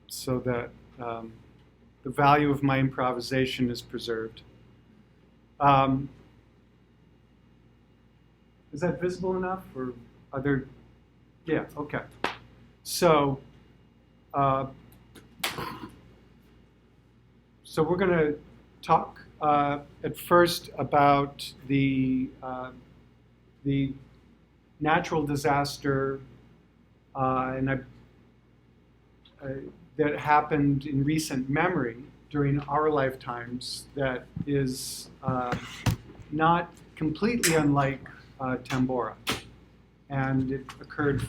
so that the value of my improvisation is preserved. Is that visible enough, or are there? Yeah, okay. So we're going to talk at first about the natural disaster that happened in recent memory during our lifetimes that is not completely unlike Tambora. And it occurred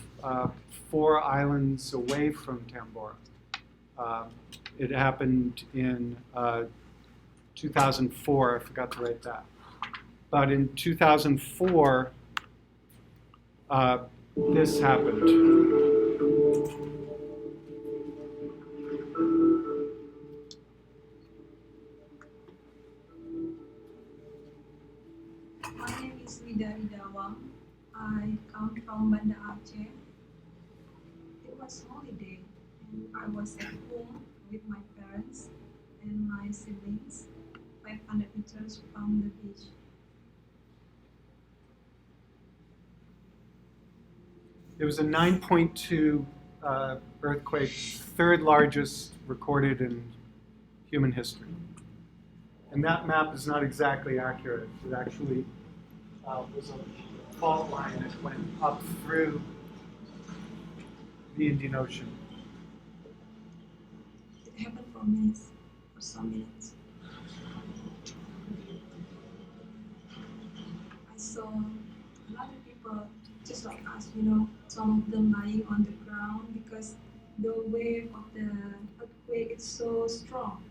4 islands away from Tambora. It happened in 2004, I forgot to write that. But in 2004, this happened. My name is I come from Banda Aceh. It was holiday, and I was at home with my parents and my siblings, 500 meters from the beach. It was a 9.2 earthquake, 3rd largest recorded in human history. And that map is not exactly accurate. It actually was a fault line that went up through the Indian Ocean. It happened for minutes, for some minutes. I saw a lot of people just like us, some of them lying on the ground because the wave of the earthquake is so strong.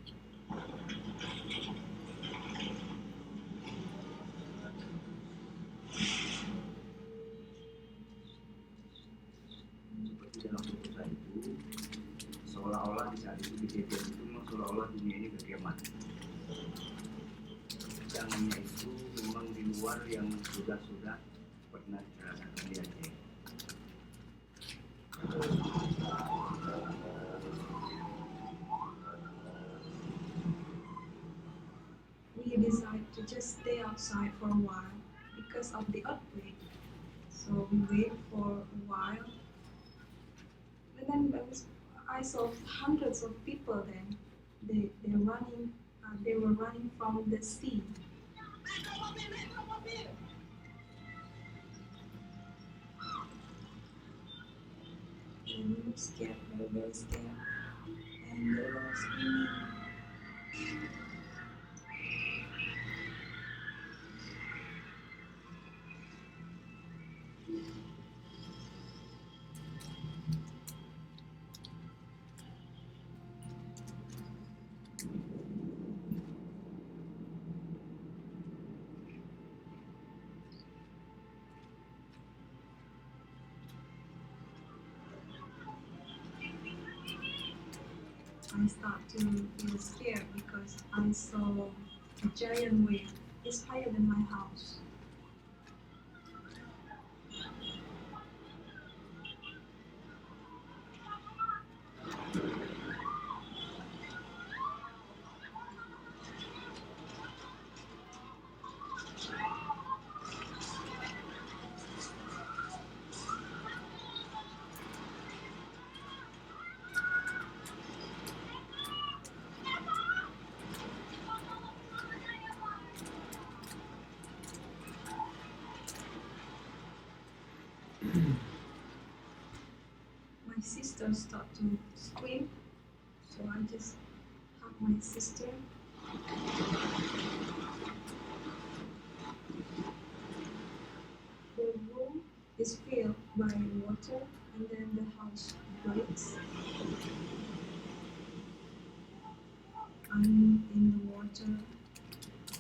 Seolah-olah di saat itu kejadian itu seolah-olah dunia ini berkiamat. Yang itu memang di luar yang sudah pernah dirasakan di Aceh. We decided to just stay outside for a while because of the earthquake. So we wait for a while, and then I saw hundreds of people. Then they were running from the sea. And we were scared, very scared, and they were screaming. I start to feel scared because I saw a giant wave. It's higher than my house. My sister started to scream, so I just hugged my sister. The room is filled by water, and then the house breaks. I'm in the water.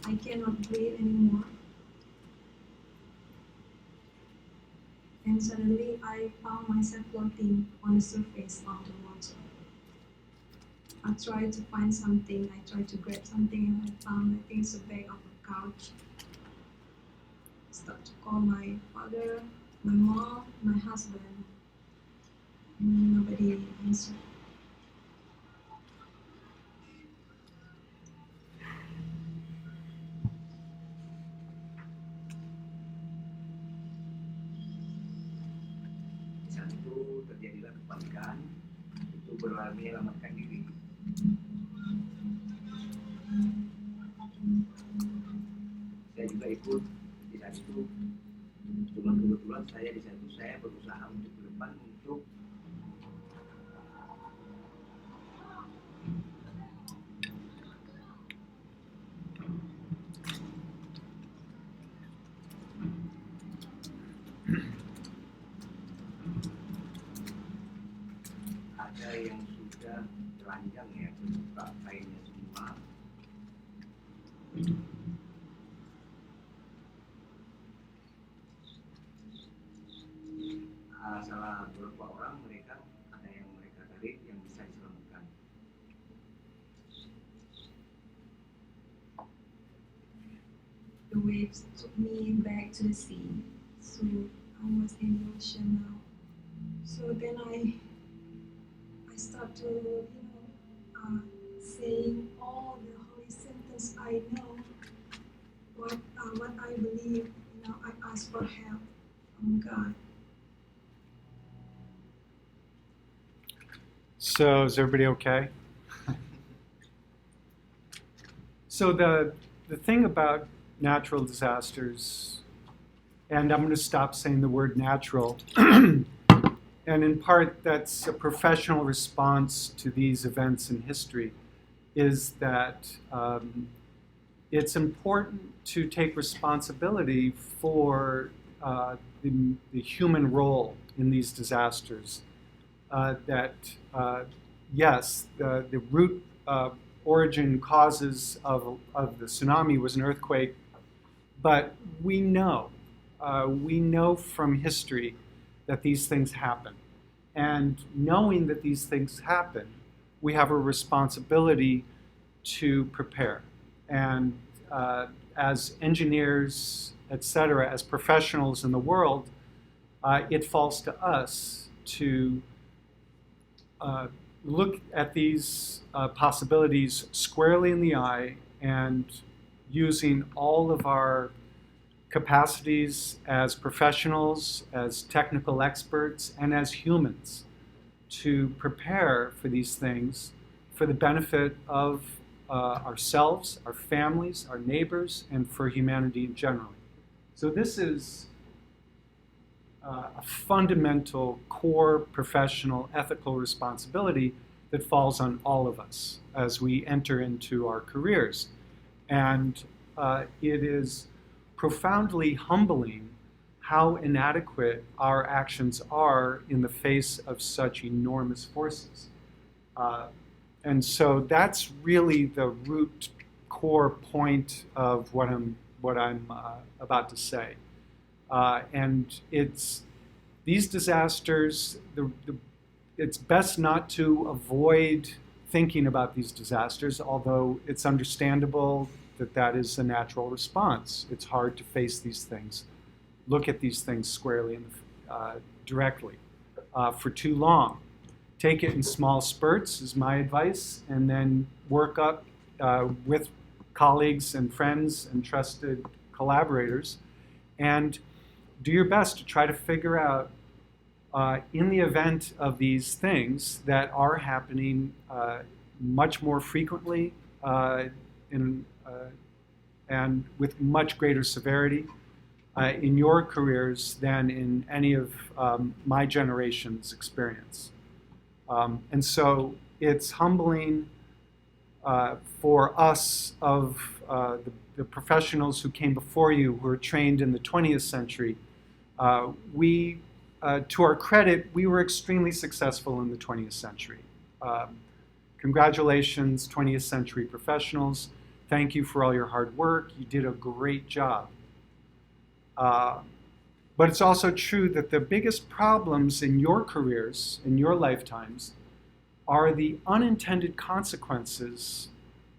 I cannot breathe anymore. And suddenly I found myself floating on the surface of the water. I tried to find something, I tried to grab something, and I found, I think it's a bag of a couch. I started to call my father, my mom, my husband. Nobody answered. menyelamatkan diri. Saya juga ikut di saat itu. Cuma kebetulan saya di saat itu saya berusaha untuk ke depan untuk ada yang sudah telanjang ya, terbuka kainnya semua. Salah beberapa orang mereka ada yang mereka tarik yang bisa diselamatkan. The waves took me back to the sea, so I was emotional. So then I start to, saying all the holy sentence I know, what I believe. I ask for help from God. So is everybody okay? So the thing about natural disasters, and I'm going to stop saying the word natural, and in part that's a professional response to these events in history, is that it's important to take responsibility for the human role in these disasters. Yes, the root origin causes of the tsunami was an earthquake, but we know from history that these things happen. And knowing that these things happen, we have a responsibility to prepare. And as engineers, etc., as professionals in the world, it falls to us to look at these possibilities squarely in the eye and using all of our capacities as professionals, as technical experts, and as humans to prepare for these things for the benefit of ourselves, our families, our neighbors, and for humanity in general. So this is a fundamental, core, professional, ethical responsibility that falls on all of us as we enter into our careers. And it is profoundly humbling how inadequate our actions are in the face of such enormous forces. And so that's really the root core point of what I'm about to say. And it's these disasters, it's best not to avoid thinking about these disasters, although it's understandable that that is a natural response. It's hard to face these things, look at these things squarely and directly for too long. Take it in small spurts is my advice, and then work up with colleagues and friends and trusted collaborators, and do your best to try to figure out, in the event of these things that are happening much more frequently and with much greater severity in your careers than in any of my generation's experience. And so it's humbling for us of the professionals who came before you, who were trained in the 20th century. To our credit, we were extremely successful in the 20th century. Congratulations, 20th century professionals. Thank you for all your hard work. You did a great job. But it's also true that the biggest problems in your careers, in your lifetimes, are the unintended consequences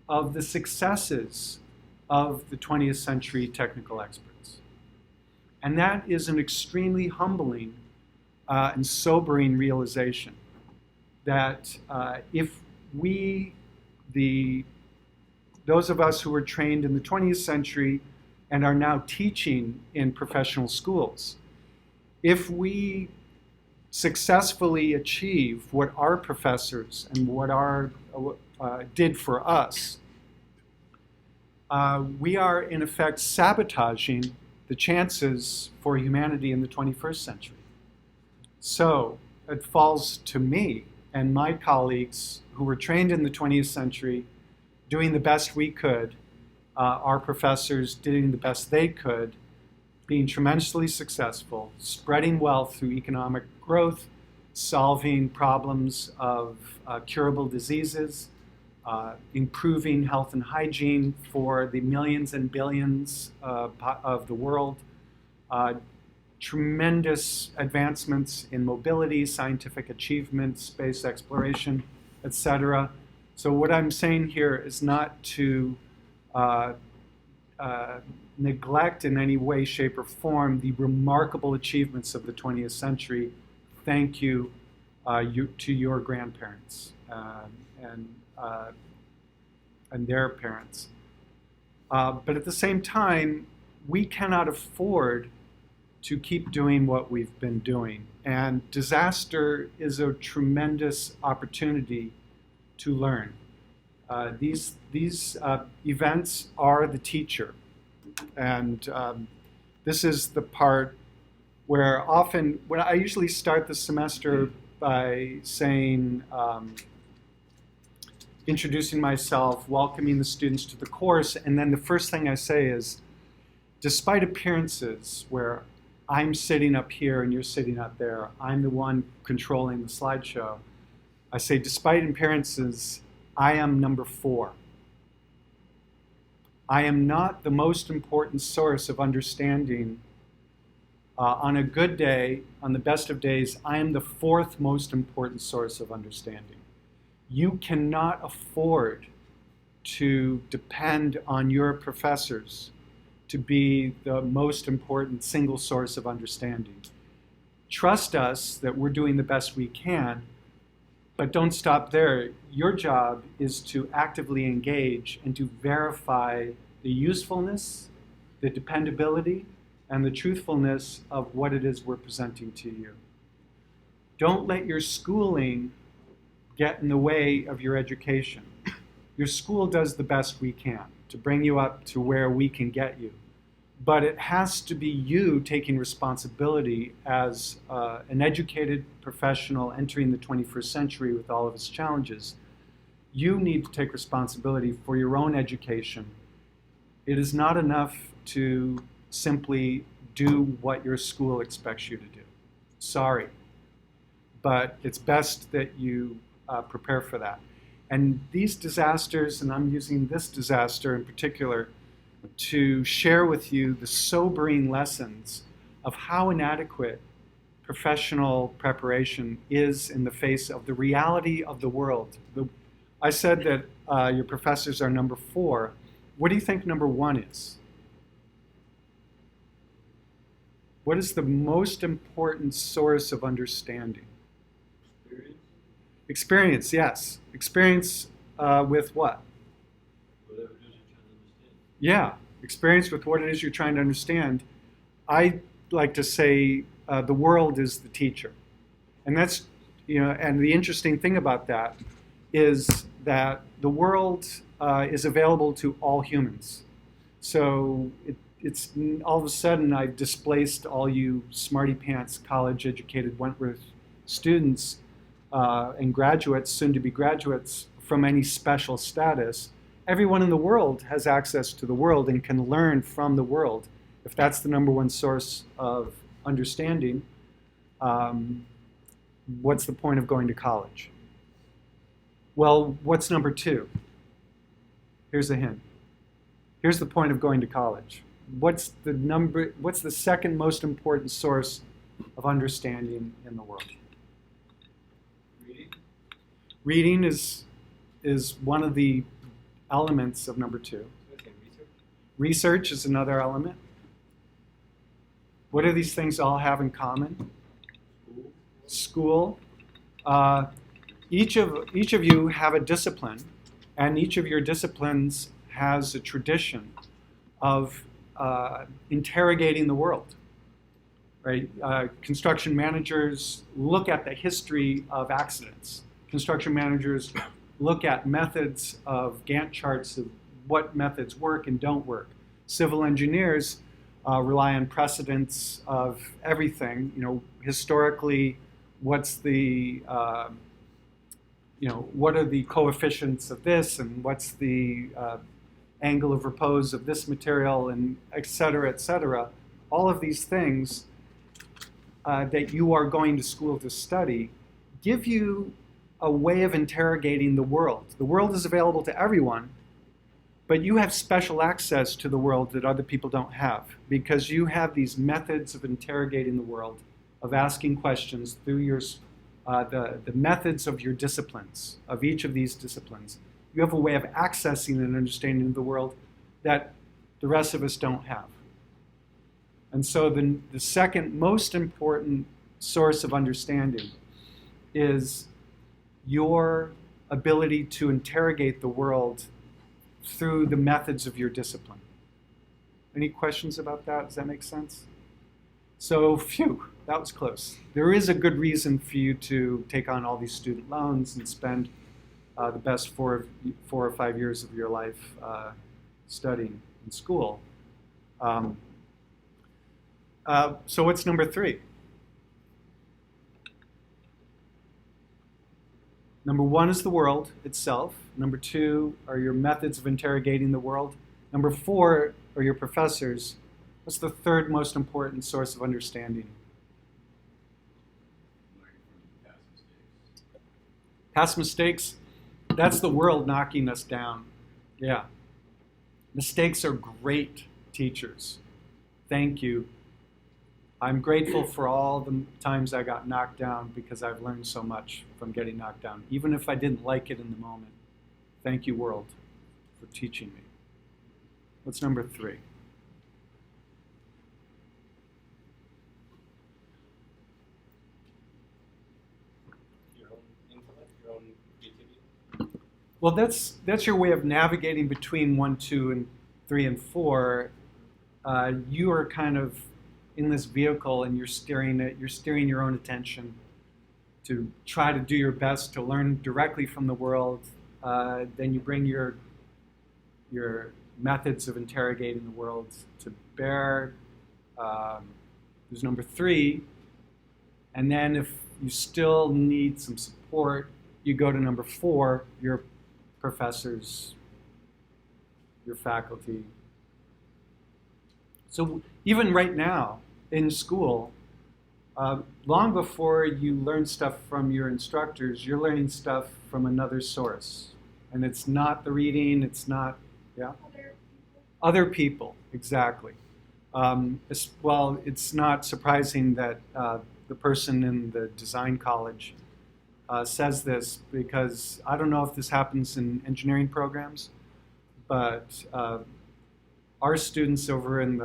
of the successes of the 20th century technical experts. And that is an extremely humbling and sobering realization that if we, those of us who were trained in the 20th century and are now teaching in professional schools, if we successfully achieve what our professors and what our did for us, we are in effect sabotaging the chances for humanity in the 21st century. So it falls to me and my colleagues who were trained in the 20th century, doing the best we could, our professors doing the best they could, being tremendously successful, spreading wealth through economic growth, solving problems of curable diseases, improving health and hygiene for the millions and billions of the world, tremendous advancements in mobility, scientific achievement, space exploration, etc. So what I'm saying here is not to neglect in any way, shape, or form the remarkable achievements of the 20th century. Thank you, to your grandparents and their parents. But at the same time, we cannot afford to keep doing what we've been doing. And disaster is a tremendous opportunity to learn. These events are the teacher. And this is the part where often, when I usually start the semester by saying, introducing myself, welcoming the students to the course, and then the first thing I say is, despite appearances where I'm sitting up here and you're sitting up there, I'm the one controlling the slideshow, I say, despite appearances, I am number 4. I am not the most important source of understanding. On a good day, on the best of days, I am the 4th most important source of understanding. You cannot afford to depend on your professors to be the most important single source of understanding. Trust us that we're doing the best we can, but don't stop there. Your job is to actively engage and to verify the usefulness, the dependability, and the truthfulness of what it is we're presenting to you. Don't let your schooling get in the way of your education. Your school does the best we can to bring you up to where we can get you. But it has to be you taking responsibility as an educated professional entering the 21st century with all of its challenges. You need to take responsibility for your own education. It is not enough to simply do what your school expects you to do. Sorry. But it's best that you prepare for that. And these disasters, and I'm using this disaster in particular, to share with you the sobering lessons of how inadequate professional preparation is in the face of the reality of the world. I said that your professors are number 4. What do you think number 1 is? What is the most important source of understanding? Experience, yes. Experience with what? Whatever it is you're trying to understand. Yeah, experience with what it is you're trying to understand. I like to say the world is the teacher. And that's, and the interesting thing about that is that the world is available to all humans. So it's all of a sudden I've displaced all you smarty pants, college educated Wentworth students and graduates, soon to be graduates, from any special status. Everyone in the world has access to the world and can learn from the world. If that's the number 1 source of understanding, what's the point of going to college? Well, what's number 2? Here's a hint. Here's the point of going to college. What's the second most important source of understanding in the world? Reading? Reading is one of the elements of number 2. Okay, research? Research is another element. What do these things all have in common? School. Each of you have a discipline, and each of your disciplines has a tradition of interrogating the world. right? Construction managers look at the history of accidents. Construction managers look at methods of Gantt charts of what methods work and don't work. Civil engineers rely on precedents of everything. You know, historically, what's the what are the coefficients of this, and what's the angle of repose of this material, and et cetera, et cetera. All of these things that you are going to school to study give you a way of interrogating the world. The world is available to everyone, but you have special access to the world that other people don't have, because you have these methods of interrogating the world, of asking questions through your the methods of your disciplines, of each of these disciplines. You have a way of accessing and understanding the world that the rest of us don't have. And so the second most important source of understanding is your ability to interrogate the world through the methods of your discipline. Any questions about that? Does that make sense? So, phew, that was close. There is a good reason for you to take on all these student loans and spend the best 4 or 5 years of your life studying in school. So what's number 3? Number 1 is the world itself. Number 2 are your methods of interrogating the world. Number 4 are your professors. What's the third most important source of understanding? Past mistakes. That's the world knocking us down. Yeah. Mistakes are great teachers. Thank you. I'm grateful for all the times I got knocked down, because I've learned so much from getting knocked down, even if I didn't like it in the moment. Thank you, world, for teaching me. What's number 3? Your own intellect, your own creativity. Well, that's your way of navigating between 1, 2, and 3, and 4. You are kind of in this vehicle, and you're steering your own attention to try to do your best to learn directly from the world. Then you bring your methods of interrogating the world to bear. There's number 3. And then if you still need some support, you go to number 4, your professors, your faculty. So even right now in school, long before you learn stuff from your instructors, you're learning stuff from another source. And it's not the reading, it's not, yeah? Other people, exactly. Well, it's not surprising that the person in the design college says this, because I don't know if this happens in engineering programs, but our students over in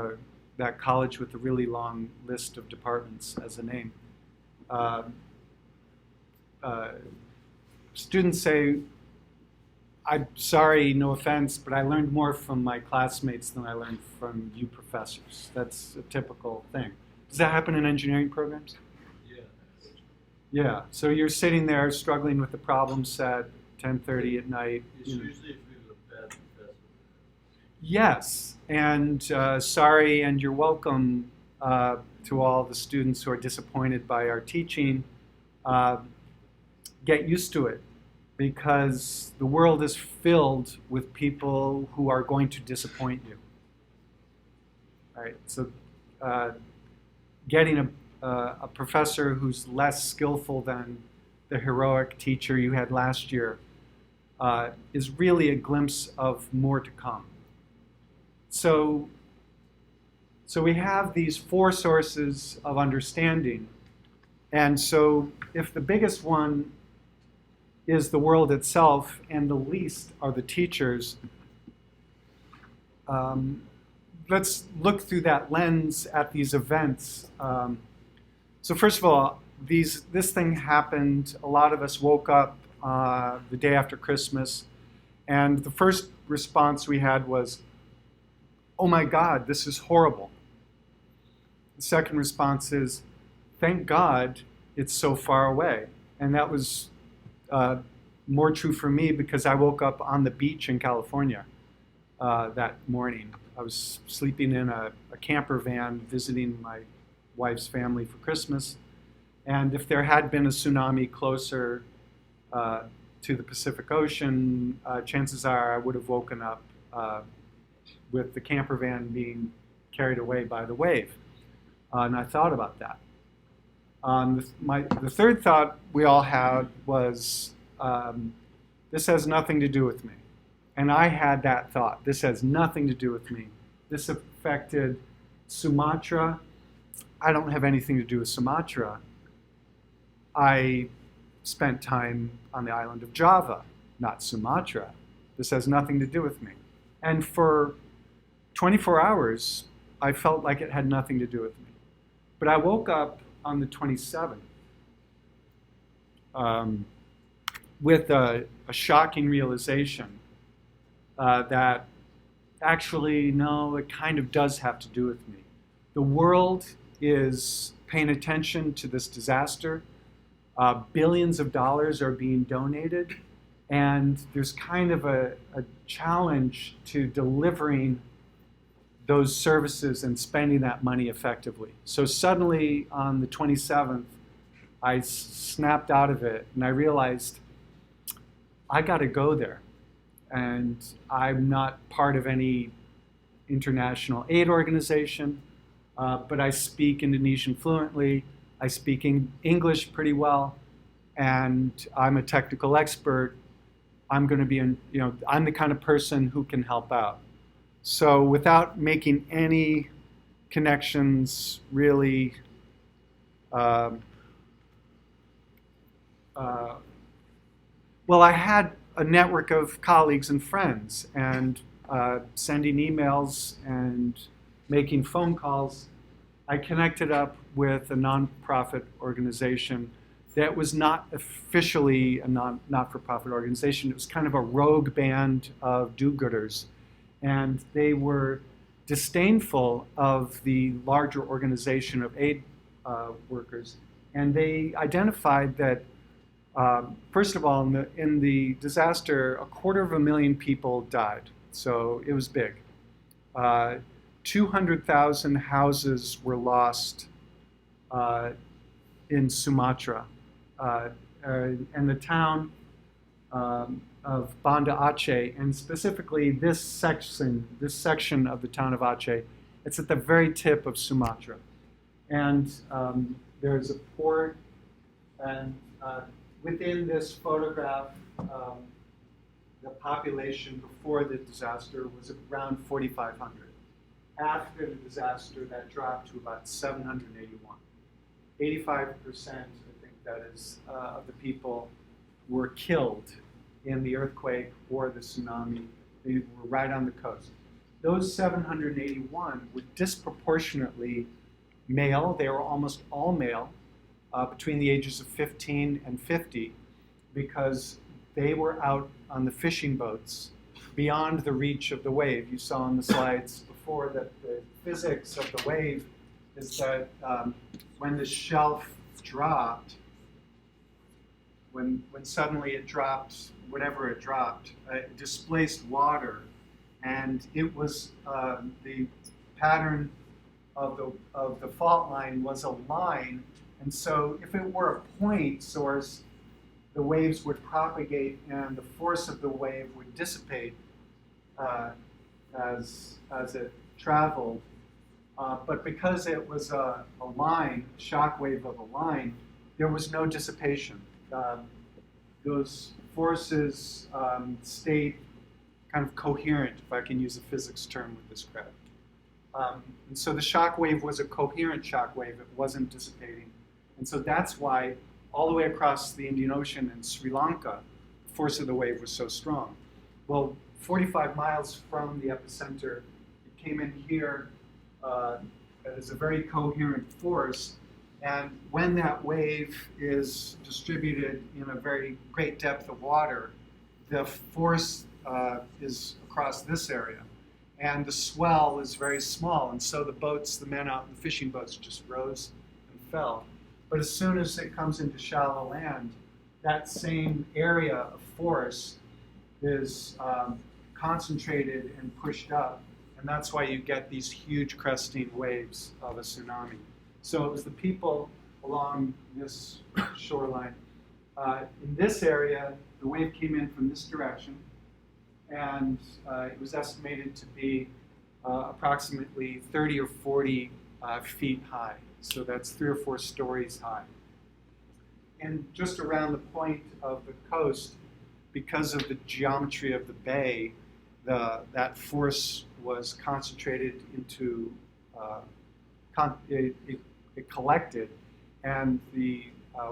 that college with a really long list of departments as a name, students say, I'm sorry, no offense, but I learned more from my classmates than I learned from you professors. That's a typical thing. Does that happen in engineering programs? Yeah. Yeah, so you're sitting there struggling with the problem set, 10:30 at night. It's usually if we have a bad professor. Yes, and sorry and you're welcome to all the students who are disappointed by our teaching. Get used to it, because the world is filled with people who are going to disappoint you. All right, so getting a professor who's less skillful than the heroic teacher you had last year is really a glimpse of more to come. So we have these 4 sources of understanding. And so if the biggest one is the world itself and the least are the teachers, let's look through that lens at these events. So first of all, this thing happened. A lot of us woke up the day after Christmas, and the first response we had was, oh my God, this is horrible. The second response is, thank God it's so far away. And that was more true for me because I woke up on the beach in California that morning. I was sleeping in a camper van visiting my wife's family for Christmas. And if there had been a tsunami closer to the Pacific Ocean, chances are I would have woken up with the camper van being carried away by the wave. And I thought about that. The third thought we all had was, this has nothing to do with me. And I had that thought. This has nothing to do with me. This affected Sumatra. I don't have anything to do with Sumatra. I spent time on the island of Java, not Sumatra. This has nothing to do with me. And for 24 hours, I felt like it had nothing to do with me. But I woke up on the 27th with a shocking realization that actually, no, it kind of does have to do with me. The world is paying attention to this disaster. Billions of dollars are being donated, and there's kind of a challenge to delivering those services and spending that money effectively. So suddenly on the 27th, I snapped out of it and I realized I got to go there. And I'm not part of any international aid organization, but I speak Indonesian fluently. I speak English pretty well, and I'm a technical expert. I'm going to be, I'm the kind of person who can help out. So without making any connections, really, well, I had a network of colleagues and friends, and sending emails and making phone calls, I connected up with a nonprofit organization that was not officially a not-for-profit organization. It was kind of a rogue band of do-gooders. And they were disdainful of the larger organization of aid workers. And they identified that, first of all, in the disaster, 250,000 people died. So it was big. 200,000 houses were lost in Sumatra. And the town of Banda Aceh, and specifically this section of the town of Aceh, it's at the very tip of Sumatra. And there's a port, and within this photograph, the population before the disaster was around 4,500. After the disaster, that dropped to about 781. 85%, I think that is, of the people were killed in the earthquake or the tsunami. They were right on the coast. Those 781 were disproportionately male. They were almost all male, between the ages of 15 and 50, because they were out on the fishing boats beyond the reach of the wave. You saw on the slides before that the physics of the wave is that when the shelf dropped, when suddenly it dropped, whatever it dropped, it displaced water, and it was the pattern of the fault line was a line, and so if it were a point source, the waves would propagate and the force of the wave would dissipate as it traveled. But because it was a line, a shock wave of a line, there was no dissipation. Those forces stayed kind of coherent, if I can use a physics term with this credit. And so the shock wave was a coherent shock wave. It wasn't dissipating. And so that's why all the way across the Indian Ocean and Sri Lanka, the force of the wave was so strong. Well, 45 miles from the epicenter, it came in here as a very coherent force. And when that wave is distributed in a very great depth of water, the force is across this area. and the swell is very small, and so the boats, the men out in the fishing boats, just rose and fell. But as soon as it comes into shallow land, that same area of force is concentrated and pushed up, and that's why you get these huge cresting waves of a tsunami. So it was the people along this shoreline. In this area, the wave came in from this direction, and it was estimated to be approximately 30 or 40 feet high. So that's 3 or 4 stories high. And just around the point of the coast, because of the geometry of the bay, that force was concentrated into, it collected, and the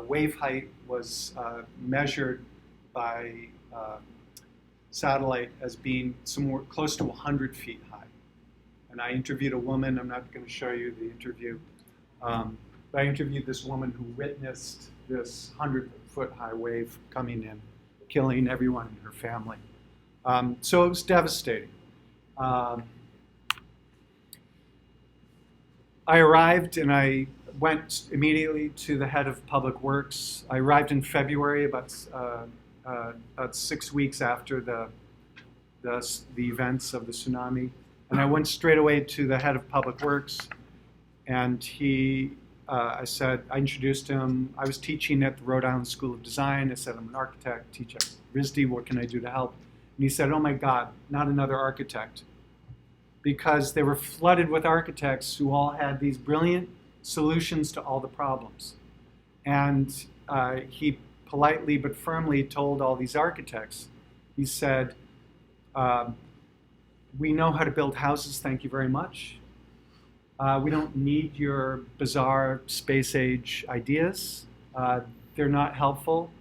wave height was measured by satellite as being somewhere close to 100 feet high. And I interviewed a woman, I'm not going to show you the interview, but I interviewed this woman who witnessed this 100-foot high wave coming in, killing everyone in her family. So it was devastating. I arrived and I went immediately to the head of Public Works. I arrived in February, about 6 weeks after the events of the tsunami. And I went straight away to the head of Public Works, and I introduced him. I was teaching at the Rhode Island School of Design. I said, I'm an architect, teach at RISD, what can I do to help? And he said, oh my God, not another architect. Because they were flooded with architects who all had these brilliant solutions to all the problems. And he politely but firmly told all these architects, he said, we know how to build houses, thank you very much. We don't need your bizarre space age ideas. They're not helpful.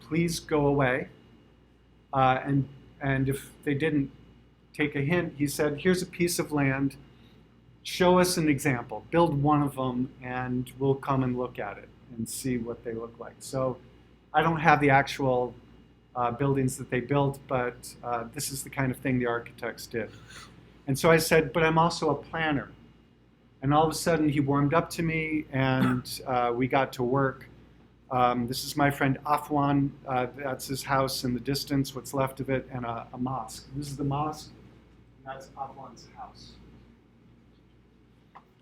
Please go away. And if they didn't take a hint, he said, here's a piece of land, show us an example, build one of them, and we'll come and look at it and see what they look like. So I don't have the actual buildings that they built, but this is the kind of thing the architects did. And so I said, but I'm also a planner. And all of a sudden he warmed up to me, and we got to work. This is my friend Afwan. That's his house in the distance, what's left of it, and a mosque. This is the mosque, and that's Afwan's house.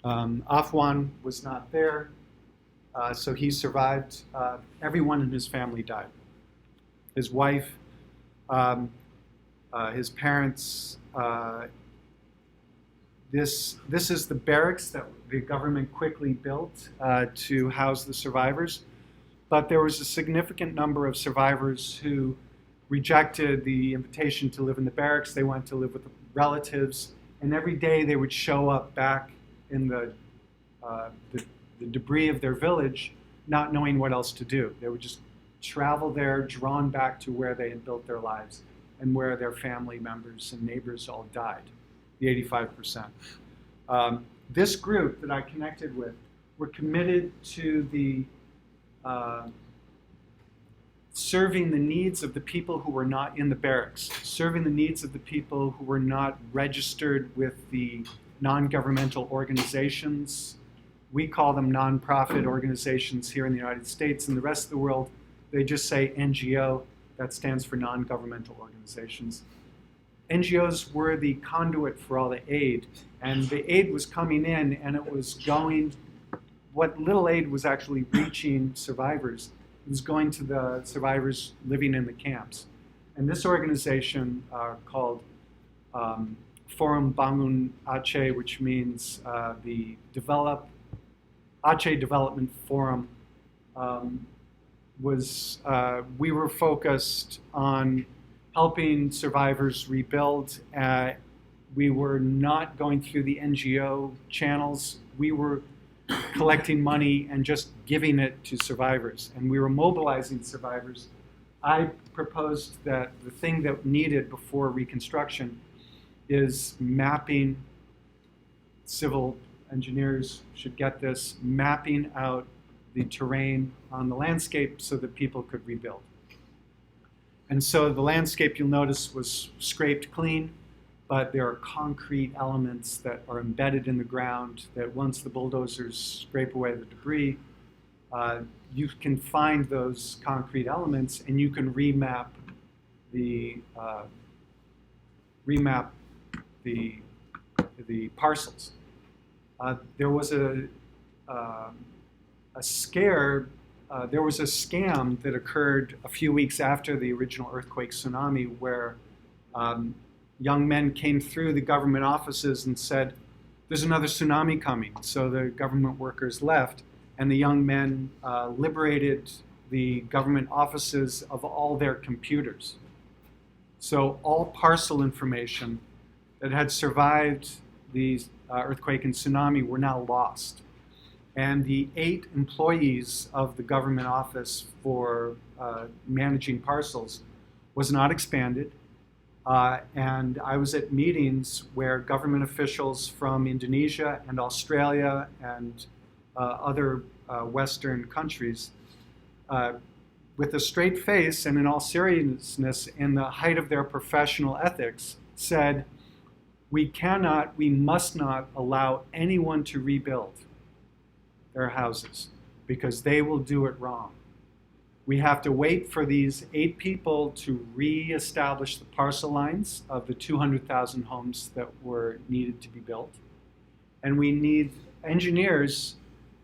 Afwan was not there, so he survived. Everyone in his family died. His wife, his parents. This is the barracks that the government quickly built to house the survivors. But there was a significant number of survivors who rejected the invitation to live in the barracks. They went to live with relatives, and every day they would show up back in the debris of their village, not knowing what else to do. They would just travel there, drawn back to where they had built their lives and where their family members and neighbors all died, the 85%. This group that I connected with were committed to the serving the needs of the people who were not in the barracks, serving the needs of the people who were not registered with the non-governmental organizations. We call them nonprofit organizations here in the United States. In the rest of the world, they just say NGO. That stands for non-governmental organizations. NGOs were the conduit for all the aid, and the aid was coming in, and it was going, what little aid was actually reaching survivors. It was going to the survivors living in the camps. And this organization called Forum Bangun Aceh, which means the Aceh Development Forum, we were focused on helping survivors rebuild. We were not going through the NGO channels. We were collecting money and just giving it to survivors. And we were mobilizing survivors. I proposed that the thing that needed before reconstruction is mapping. Civil engineers should get this, mapping out the terrain on the landscape so that people could rebuild. And so the landscape, you'll notice, was scraped clean, but there are concrete elements that are embedded in the ground that once the bulldozers scrape away the debris, you can find those concrete elements and you can remap the parcels. There was a scare. There was a scam that occurred a few weeks after the original earthquake tsunami, where young men came through the government offices and said, "There's another tsunami coming." So the government workers left, and the young men liberated the government offices of all their computers. So all parcel information that had survived the earthquake and tsunami were now lost. And the 8 employees of the government office for managing parcels was not expanded. And I was at meetings where government officials from Indonesia and Australia and other Western countries, with a straight face and in all seriousness, in the height of their professional ethics, said, we must not allow anyone to rebuild their houses because they will do it wrong. We have to wait for these 8 people to reestablish the parcel lines of the 200,000 homes that were needed to be built. And we need engineers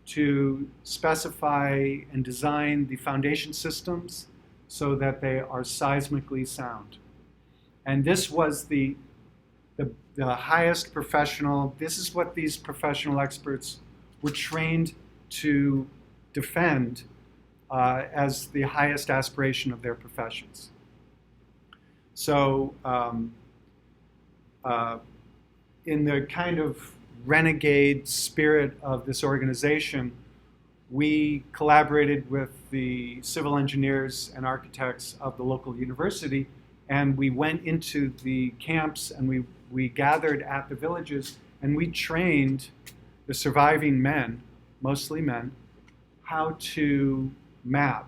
to specify and design the foundation systems so that they are seismically sound. And this was the highest professional, this is what these professional experts were trained to defend as the highest aspiration of their professions. So in the kind of renegade spirit of this organization, we collaborated with the civil engineers and architects of the local university, and we went into the camps and we gathered at the villages and we trained the surviving men, mostly men, how to map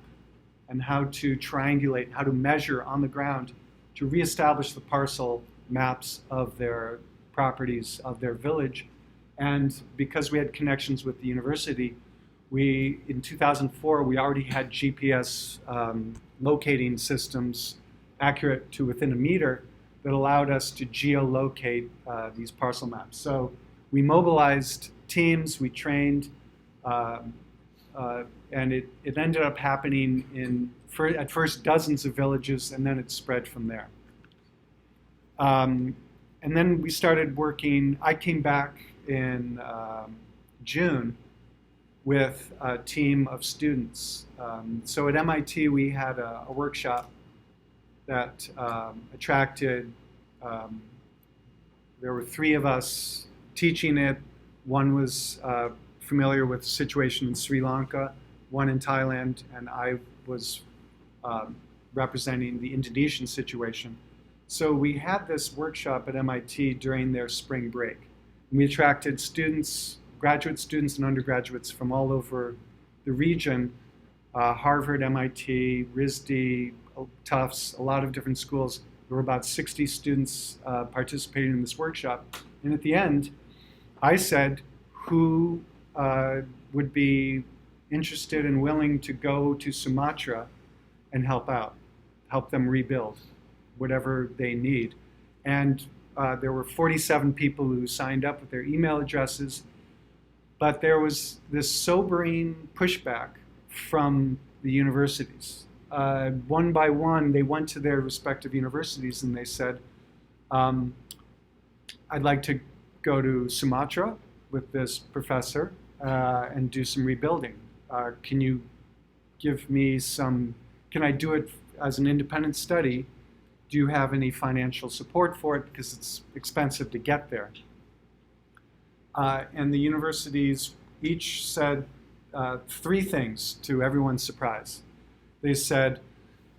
and how to triangulate, how to measure on the ground to reestablish the parcel maps of their properties, of their village. And because we had connections with the university, in 2004, we already had GPS locating systems accurate to within a meter that allowed us to geolocate these parcel maps. So we mobilized teams, we trained, and it ended up happening at first dozens of villages, and then it spread from there. And then we started working. I came back in June with a team of students. So at MIT, we had a workshop that attracted, there were 3 of us teaching it. One was familiar with the situation in Sri Lanka, one in Thailand, and I was representing the Indonesian situation. So we had this workshop at MIT during their spring break. We attracted students, graduate students and undergraduates from all over the region, Harvard, MIT, RISD, Tufts, a lot of different schools. There were about 60 students participating in this workshop. And at the end, I said, who would be interested and willing to go to Sumatra and help out, help them rebuild whatever they need. And there were 47 people who signed up with their email addresses, but there was this sobering pushback from the universities. One by one, they went to their respective universities and they said, I'd like to go to Sumatra with this professor and do some rebuilding. Can you give me can I do it as an independent study? Do you have any financial support for it? Because it's expensive to get there. And the universities each said 3 things to everyone's surprise. They said,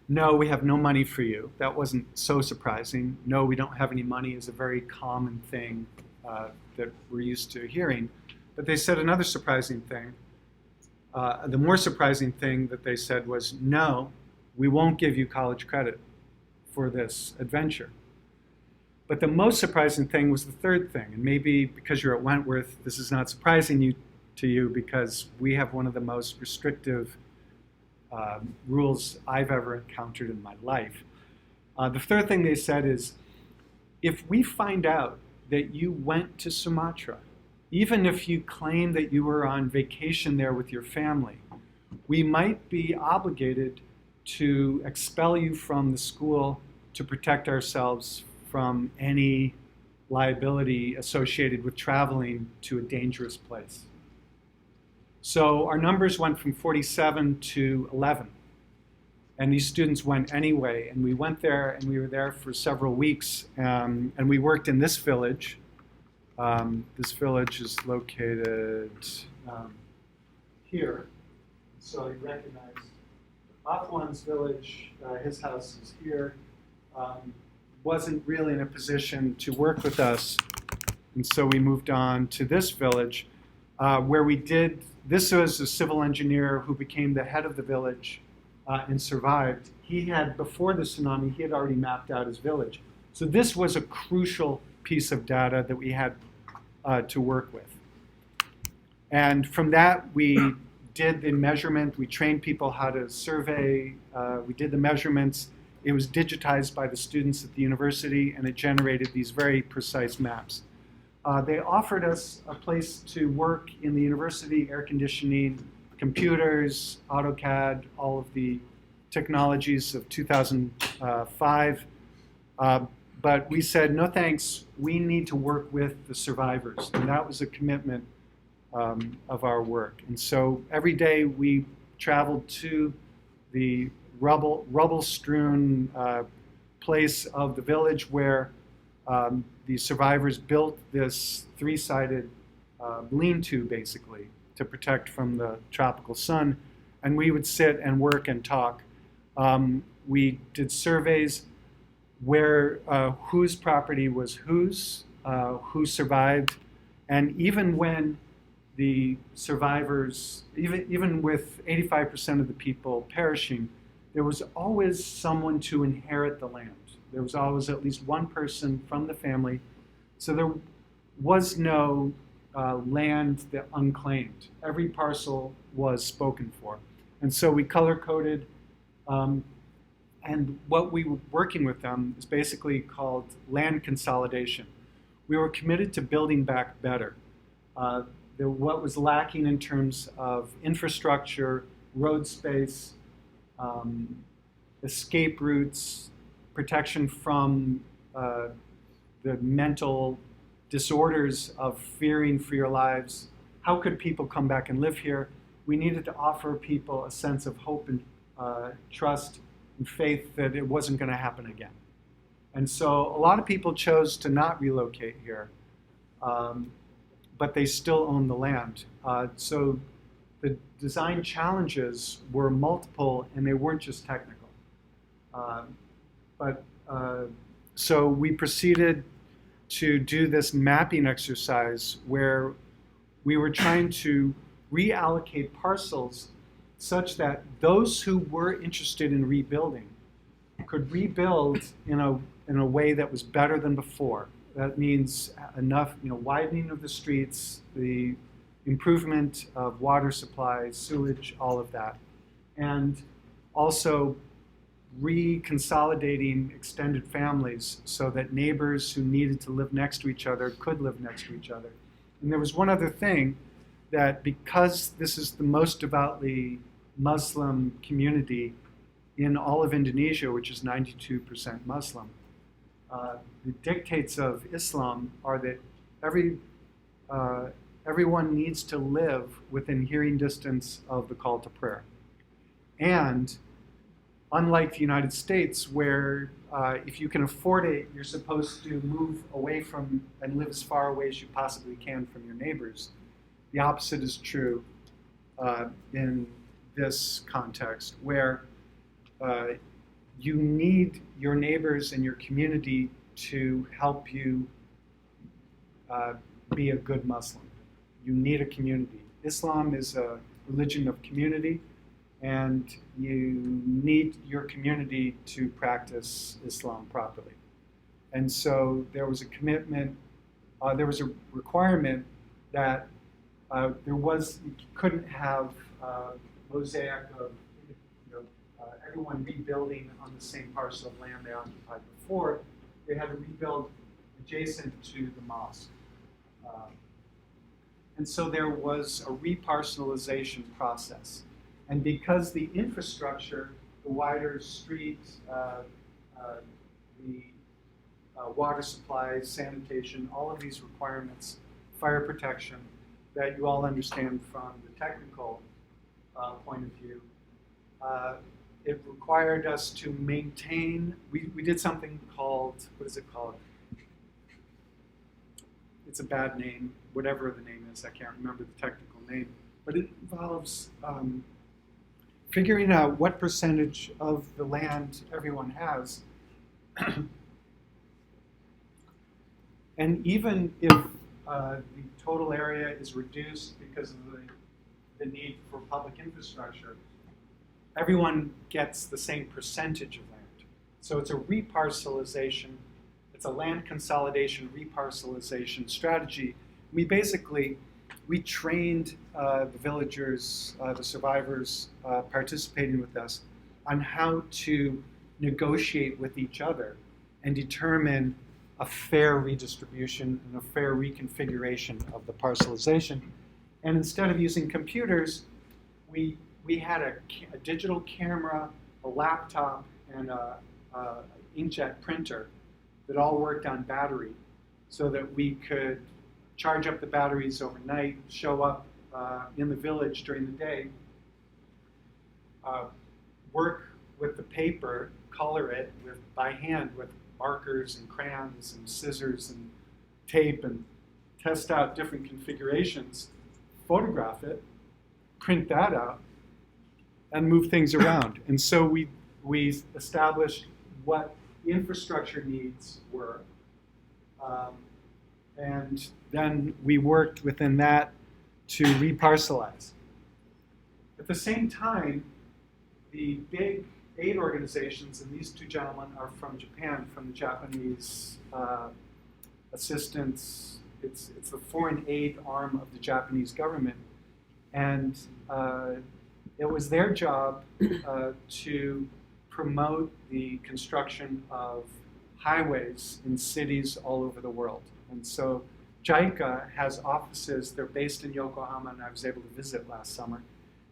no, we have no money for you. That wasn't so surprising. No, we don't have any money is a very common thing that we're used to hearing. But they said another surprising thing. The more surprising thing that they said was, no, we won't give you college credit for this adventure. But the most surprising thing was the third thing, and maybe because you're at Wentworth, this is not surprising to you because we have one of the most restrictive rules I've ever encountered in my life. The third thing they said is, if we find out that you went to Sumatra, even if you claim that you were on vacation there with your family, we might be obligated to expel you from the school to protect ourselves from any liability associated with traveling to a dangerous place. So our numbers went from 47 to 11. And these students went anyway. And we went there, and we were there for several weeks. And we worked in this village. This village is located here. So you recognize Afwan's village. His house is here. Wasn't really in a position to work with us. And so we moved on to this village where we did, this was a civil engineer who became the head of the village and survived. He had, before the tsunami, he had already mapped out his village. So this was a crucial piece of data that we had to work with. And from that, we did the measurement. We trained people how to survey. We did the measurements. It was digitized by the students at the university, and it generated these very precise maps. They offered us a place to work in the university, air conditioning, computers, AutoCAD, all of the technologies of 2005. But we said, no thanks, we need to work with the survivors. And that was a commitment of our work. And so every day we traveled to the rubble-strewn place of the village where the survivors built this three-sided lean-to, basically, to protect from the tropical sun. And we would sit and work and talk. We did surveys where whose property was whose, who survived, and even when the survivors, even with 85% of the people perishing, there was always someone to inherit the land. There was always at least one person from the family. So there was no land that unclaimed. Every parcel was spoken for. And so we color-coded, and what we were working with them is basically called land consolidation. We were committed to building back better. What was lacking in terms of infrastructure, road space, escape routes, protection from the mental disorders of fearing for your lives. How could people come back and live here? We needed to offer people a sense of hope and trust and faith that it wasn't going to happen again. And so a lot of people chose to not relocate here, but they still own the land. So the design challenges were multiple, and they weren't just technical. So we proceeded to do this mapping exercise where we were trying to reallocate parcels such that those who were interested in rebuilding could rebuild in a way that was better than before. That means enough, widening of the streets, the improvement of water supply, sewage, all of that, and also reconsolidating extended families so that neighbors who needed to live next to each other could live next to each other. And there was one other thing, that because this is the most devoutly Muslim community in all of Indonesia, which is 92% Muslim, the dictates of Islam are that everyone needs to live within hearing distance of the call to prayer. And unlike the United States, where if you can afford it, you're supposed to move away from and live as far away as you possibly can from your neighbors, the opposite is true in this context, where you need your neighbors and your community to help you be a good Muslim. You need a community. Islam is a religion of community, and you need your community to practice Islam properly. And so there was a commitment, there was a requirement that you couldn't have mosaic of everyone rebuilding on the same parcel of land they occupied before. They had to rebuild adjacent to the mosque. And so there was a reparcelization process. And because the infrastructure, the wider streets, the water supply, sanitation, all of these requirements, fire protection, that you all understand from the technical point of view, it required us to maintain, we did something called, what is it called? It's a bad name, whatever the name is, I can't remember the technical name, but it involves figuring out what percentage of the land everyone has. And even if the total area is reduced because of the need for public infrastructure, everyone gets the same percentage of land. So it's a reparcelization, it's a land consolidation reparcelization strategy. We trained the villagers, the survivors participating with us on how to negotiate with each other and determine a fair redistribution and a fair reconfiguration of the parcelization. And instead of using computers, we had a digital camera, a laptop, and a inkjet printer that all worked on battery so that we could charge up the batteries overnight, show up in the village during the day, work with the paper, color it by hand with markers and crayons and scissors and tape, and test out different configurations, photograph it, print that out, and move things around. And so we established what the infrastructure needs were, and then we worked within that to reparcelize. At the same time, the big aid organizations, and these two gentlemen are from Japan, from the Japanese assistance. It's the foreign aid arm of the Japanese government, and it was their job to promote the construction of highways in cities all over the world. And so JICA has offices, they're based in Yokohama, and I was able to visit last summer.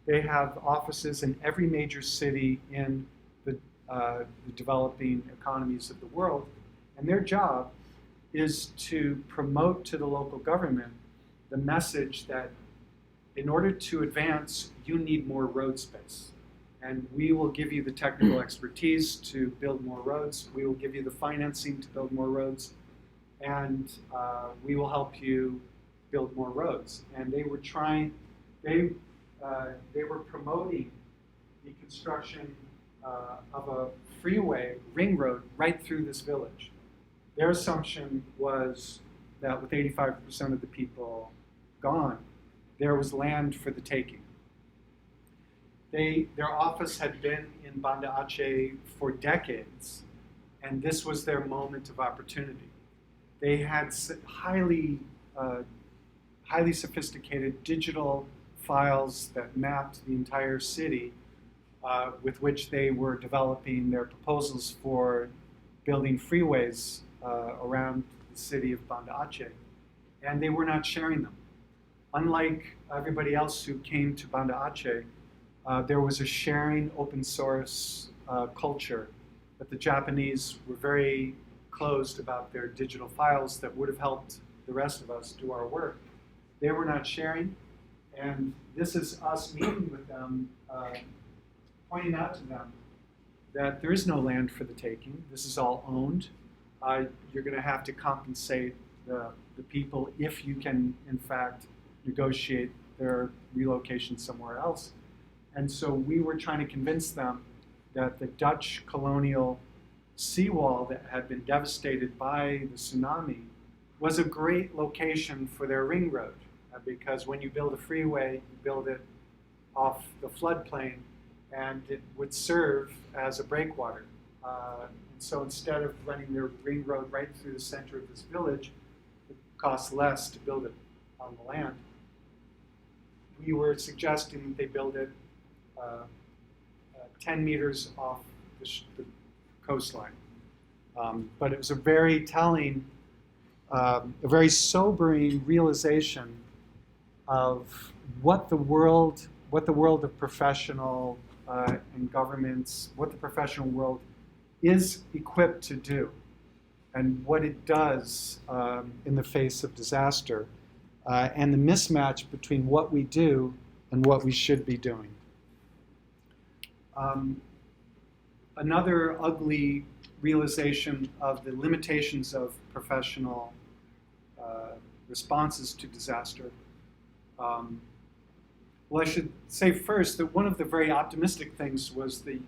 They have offices in every major city in the developing economies of the world, and their job is to promote to the local government the message that in order to advance, you need more road space. And we will give you the technical expertise to build more roads. We will give you the financing to build more roads. And we will help you build more roads. And they were promoting the construction of a freeway, ring road, right through this village. Their assumption was that with 85% of the people gone, there was land for the taking. Their office had been in Banda Aceh for decades, and this was their moment of opportunity. They had highly sophisticated digital files that mapped the entire city, with which they were developing their proposals for building freeways around the city of Banda Aceh, and they were not sharing them. Unlike everybody else who came to Banda Aceh, there was a sharing open source culture, but the Japanese were very closed about their digital files that would have helped the rest of us do our work. They were not sharing, and this is us meeting with them, pointing out to them that there is no land for the taking. This is all owned. You're going to have to compensate the people if you can, in fact, negotiate their relocation somewhere else. And so we were trying to convince them that the Dutch colonial seawall that had been devastated by the tsunami was a great location for their ring road, because when you build a freeway, you build it off the floodplain, and it would serve as a breakwater So instead of running their ring road right through the center of this village, it costs less to build it on the land. We were suggesting that they build it 10 meters off the coastline. But it was a very telling, a very sobering realization of what the world of professional and governments, what the professional world is equipped to do, and what it does in the face of disaster, and the mismatch between what we do and what we should be doing. Another ugly realization of the limitations of professional responses to disaster. Well, I should say first that one of the very optimistic things was the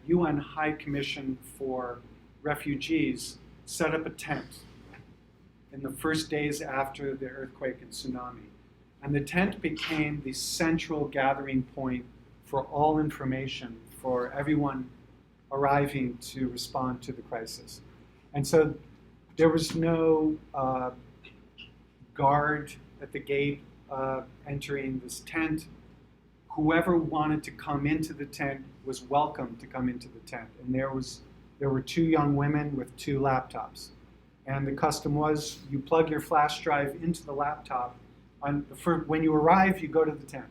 UN High Commission for Refugees set up a tent in the first days after the earthquake and tsunami. And the tent became the central gathering point for all information for everyone arriving to respond to the crisis. And so there was no guard at the gate entering this tent. Whoever wanted to come into the tent was welcome to come into the tent. And there were 2 young women with 2 laptops. And the custom was you plug your flash drive into the laptop. When you arrive, you go to the tent.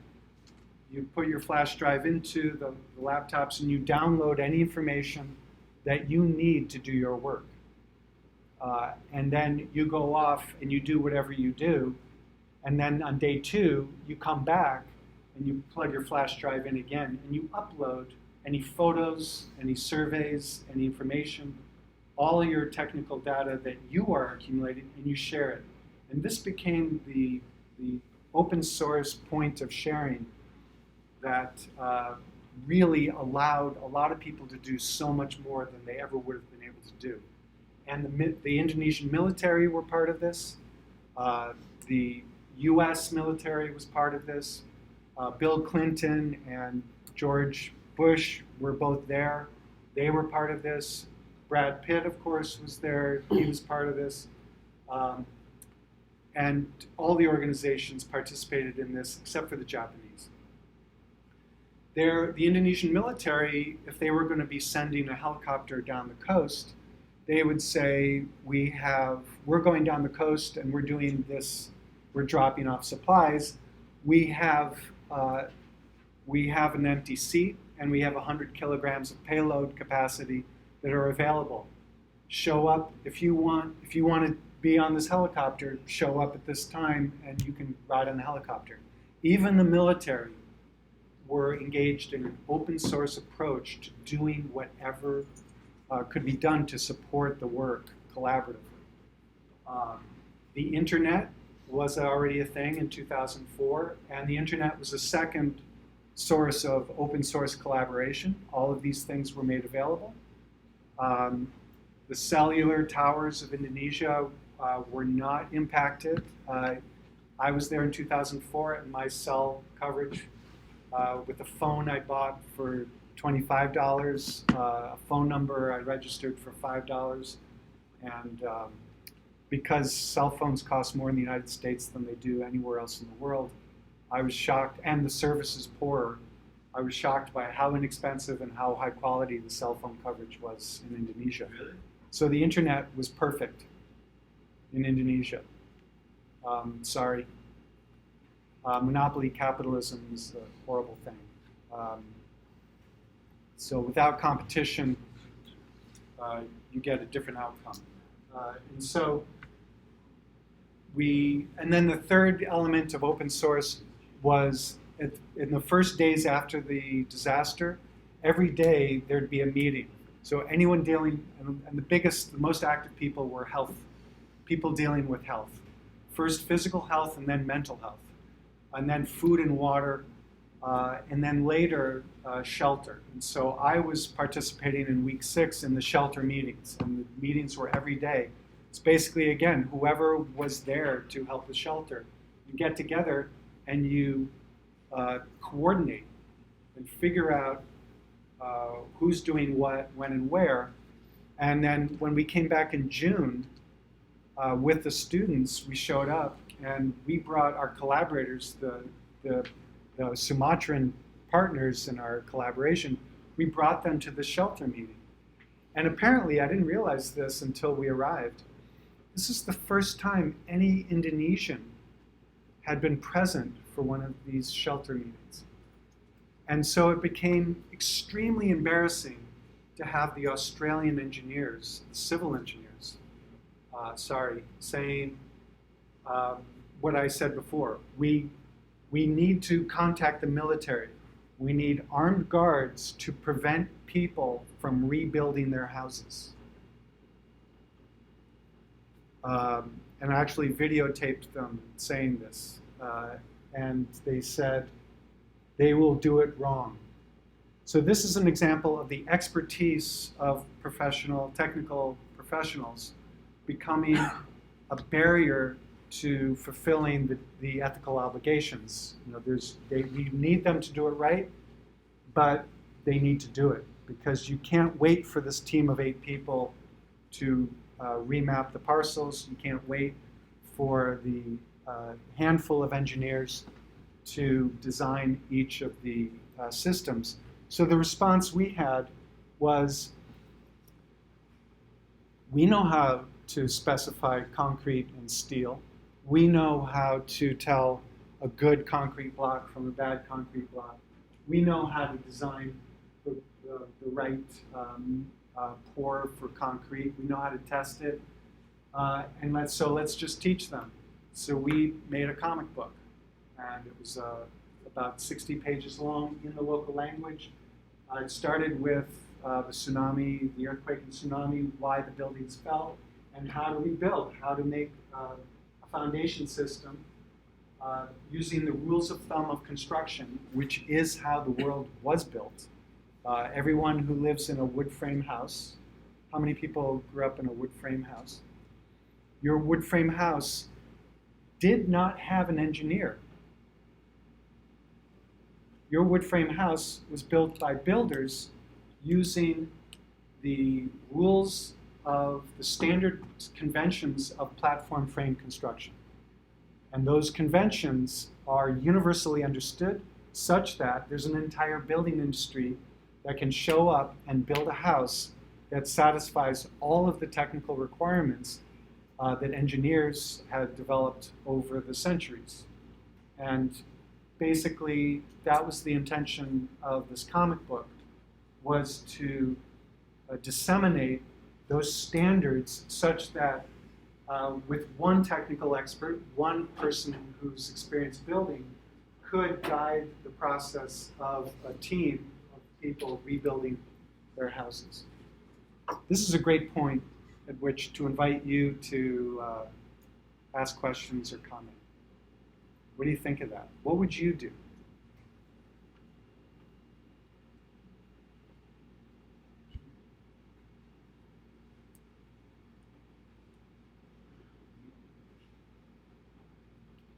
You put your flash drive into the laptops and you download any information that you need to do your work. And then you go off and you do whatever you do. And then on day 2, you come back and you plug your flash drive in again and you upload any photos, any surveys, any information, all your technical data that you are accumulating, and you share it. And this became the open source point of sharing that really allowed a lot of people to do so much more than they ever would have been able to do. And the Indonesian military were part of this. The US military was part of this. Bill Clinton and George Bush were both there. They were part of this. Brad Pitt, of course, was there. He was part of this. And all the organizations participated in this except for the Japanese. The Indonesian military, if they were going to be sending a helicopter down the coast, they would say, we're going down the coast and we're doing this, we're dropping off supplies. We have an empty seat and we have 100 kilograms of payload capacity that are available. Show up if you want to be on this helicopter, show up at this time and you can ride on the helicopter. Even the military were engaged in an open source approach to doing whatever could be done to support the work collaboratively. The internet was already a thing in 2004, and the internet was a second source of open source collaboration. All of these things were made available. The cellular towers of Indonesia were not impacted. I was there in 2004, and my cell coverage with a phone I bought for $25, a phone number I registered for $5, and because cell phones cost more in the United States than they do anywhere else in the world, I was shocked, and the service is poorer. I was shocked by how inexpensive and how high quality the cell phone coverage was in Indonesia. Really? So the internet was perfect in Indonesia. Sorry. Monopoly capitalism is a horrible thing. So without competition, you get a different outcome. And then the third element of open source was in the first days after the disaster, every day there'd be a meeting. So anyone dealing, and the most active people were people dealing with health. First physical health and then mental health. And then food and water, and then later shelter. And so I was participating in week 6 in the shelter meetings, and the meetings were every day. It's basically, again, whoever was there to help the shelter, you get together and you coordinate and figure out who's doing what, when, and where, And then when we came back in June with the students, we showed up and we brought our collaborators, the Sumatran partners in our collaboration, we brought them to the shelter meeting. And apparently, I didn't realize this until we arrived, this is the first time any Indonesian had been present for one of these shelter meetings. And so it became extremely embarrassing to have the Australian engineers, the civil engineers, saying what I said before. We need to contact the military. We need armed guards to prevent people from rebuilding their houses. And I actually videotaped them saying this. And they said they will do it wrong. So this is an example of the expertise of technical professionals becoming a barrier to fulfilling the ethical obligations. You know, we need them to do it right, but they need to do it because you can't wait for this team of 8 people to remap the parcels. You can't wait for the handful of engineers to design each of the systems. So the response we had was, we know how to specify concrete and steel. We know how to tell a good concrete block from a bad concrete block. We know how to design the right pour for concrete. We know how to test it. And let's just teach them. So we made a comic book. And it was about 60 pages long in the local language. It started with the tsunami, the earthquake and tsunami, why the buildings fell, and how to rebuild, how to make a foundation system using the rules of thumb of construction, which is how the world was built. Everyone who lives in a wood frame house, how many people grew up in a wood frame house? Your wood frame house did not have an engineer. Your wood frame house was built by builders using the rules of the standard conventions of platform frame construction. And those conventions are universally understood such that there's an entire building industry that can show up and build a house that satisfies all of the technical requirements that engineers had developed over the centuries. And basically, that was the intention of this comic book, was to disseminate those standards such that with one technical expert, one person who's experienced building, could guide the process of a team of people rebuilding their houses. This is a great point at which to invite you to ask questions or comment. What do you think of that? What would you do?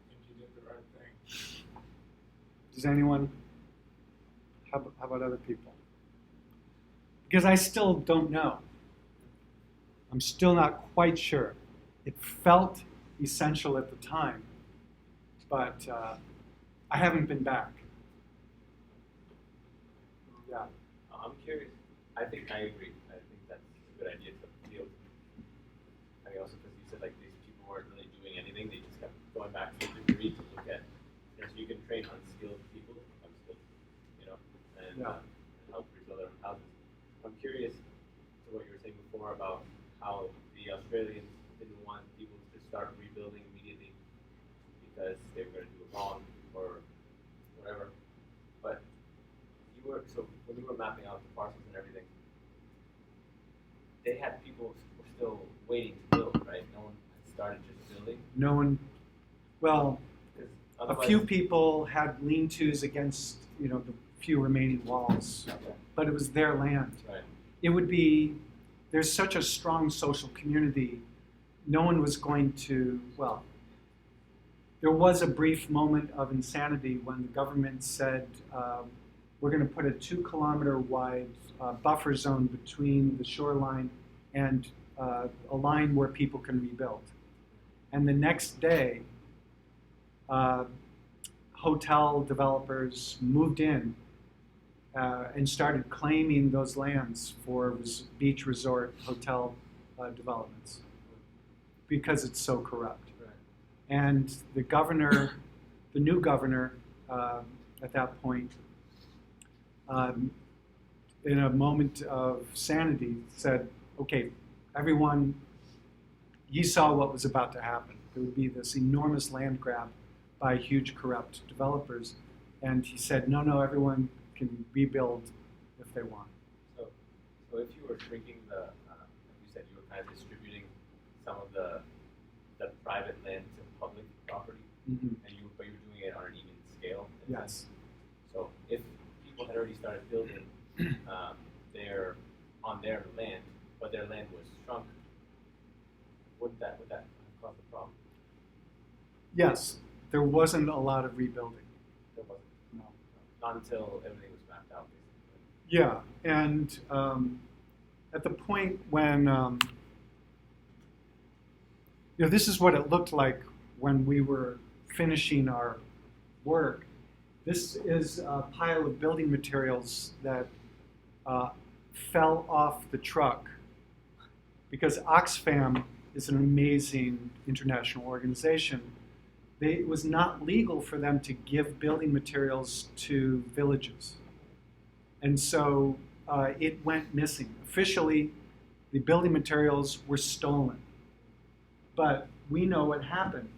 I think you did the right thing. Does anyone, how about other people? Because I still don't know. I'm still not quite sure. It felt essential at the time, but I haven't been back. Yeah. I'm curious. I think I agree. I think that's a good idea to field. I mean, also because you said like these people weren't really doing anything; they just kept going back to the degree to look at. You know, so you can train unskilled people, and help rebuild their own houses. I'm curious to what you were saying before about how the Australians didn't want people to start rebuilding immediately because they were going to do it wrong or whatever. But so when you were mapping out the parcels and everything, they had people who were still waiting to build, right? No one had started just building. No one, well, a few Otherwise- people had lean-tos against, the few remaining walls, Okay. but it was their land. Right. It would be, there's such a strong social community, no one was going to, well, there was a brief moment of insanity when the government said, we're going to put a 2-kilometer wide buffer zone between the shoreline and a line where people can rebuild. And the next day, hotel developers moved in and started claiming those lands for beach resort hotel developments because it's so corrupt. Right. And the governor, the new governor at that point, in a moment of sanity, said, okay, everyone, ye saw what was about to happen. There would be this enormous land grab by huge corrupt developers. And he said, no, everyone can rebuild if they want. So if you were shrinking the, like you said, you were kind of distributing some of the private land to public property, Mm-hmm. but you were doing it on an even scale. Yes. So if people had already started building on their land, but their land was shrunk, would that cause a problem? Yes, there wasn't a lot of rebuilding. There wasn't. No. Not until everything was mapped out, basically. Yeah, and at the point when, this is what it looked like when we were finishing our work. This is a pile of building materials that fell off the truck because Oxfam is an amazing international organization. It was not legal for them to give building materials to villages. And so it went missing. Officially, the building materials were stolen. But we know what happened.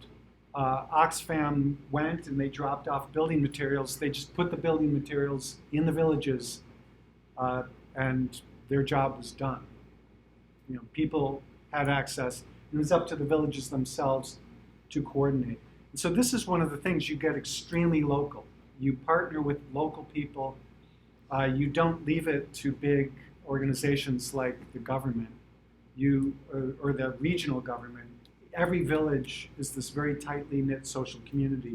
Oxfam went and they dropped off building materials. They just put the building materials in the villages and their job was done. People had access. It was up to the villages themselves to coordinate. And so this is one of the things you get extremely local. You partner with local people. You don't leave it to big organizations like the government or the regional government. Every village is this very tightly knit social community.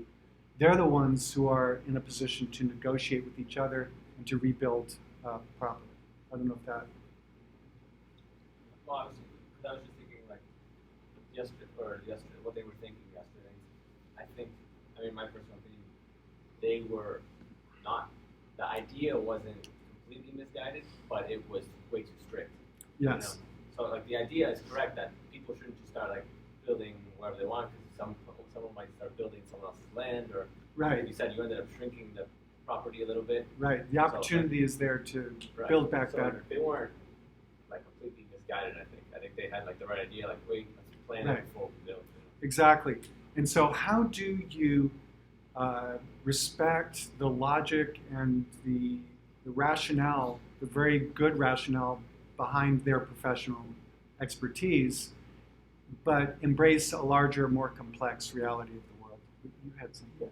They're the ones who are in a position to negotiate with each other and to rebuild properly. I don't know if that. Well, I was just thinking like yesterday, what they were thinking yesterday. My personal opinion, they were not, the idea wasn't completely misguided, but it was way too strict. Yes. So like the idea is correct that people shouldn't just start like building wherever they want because someone might start building someone else's land or Right. like you said, you ended up shrinking the property a little bit. Right. The opportunity is there to build back better. They weren't like completely misguided. I think they had like the right idea. Like wait, let's plan Right. it before we build. Exactly. And so how do you respect the logic and the rationale, the very good rationale behind their professional expertise, but embrace a larger, more complex reality of the world? You had something.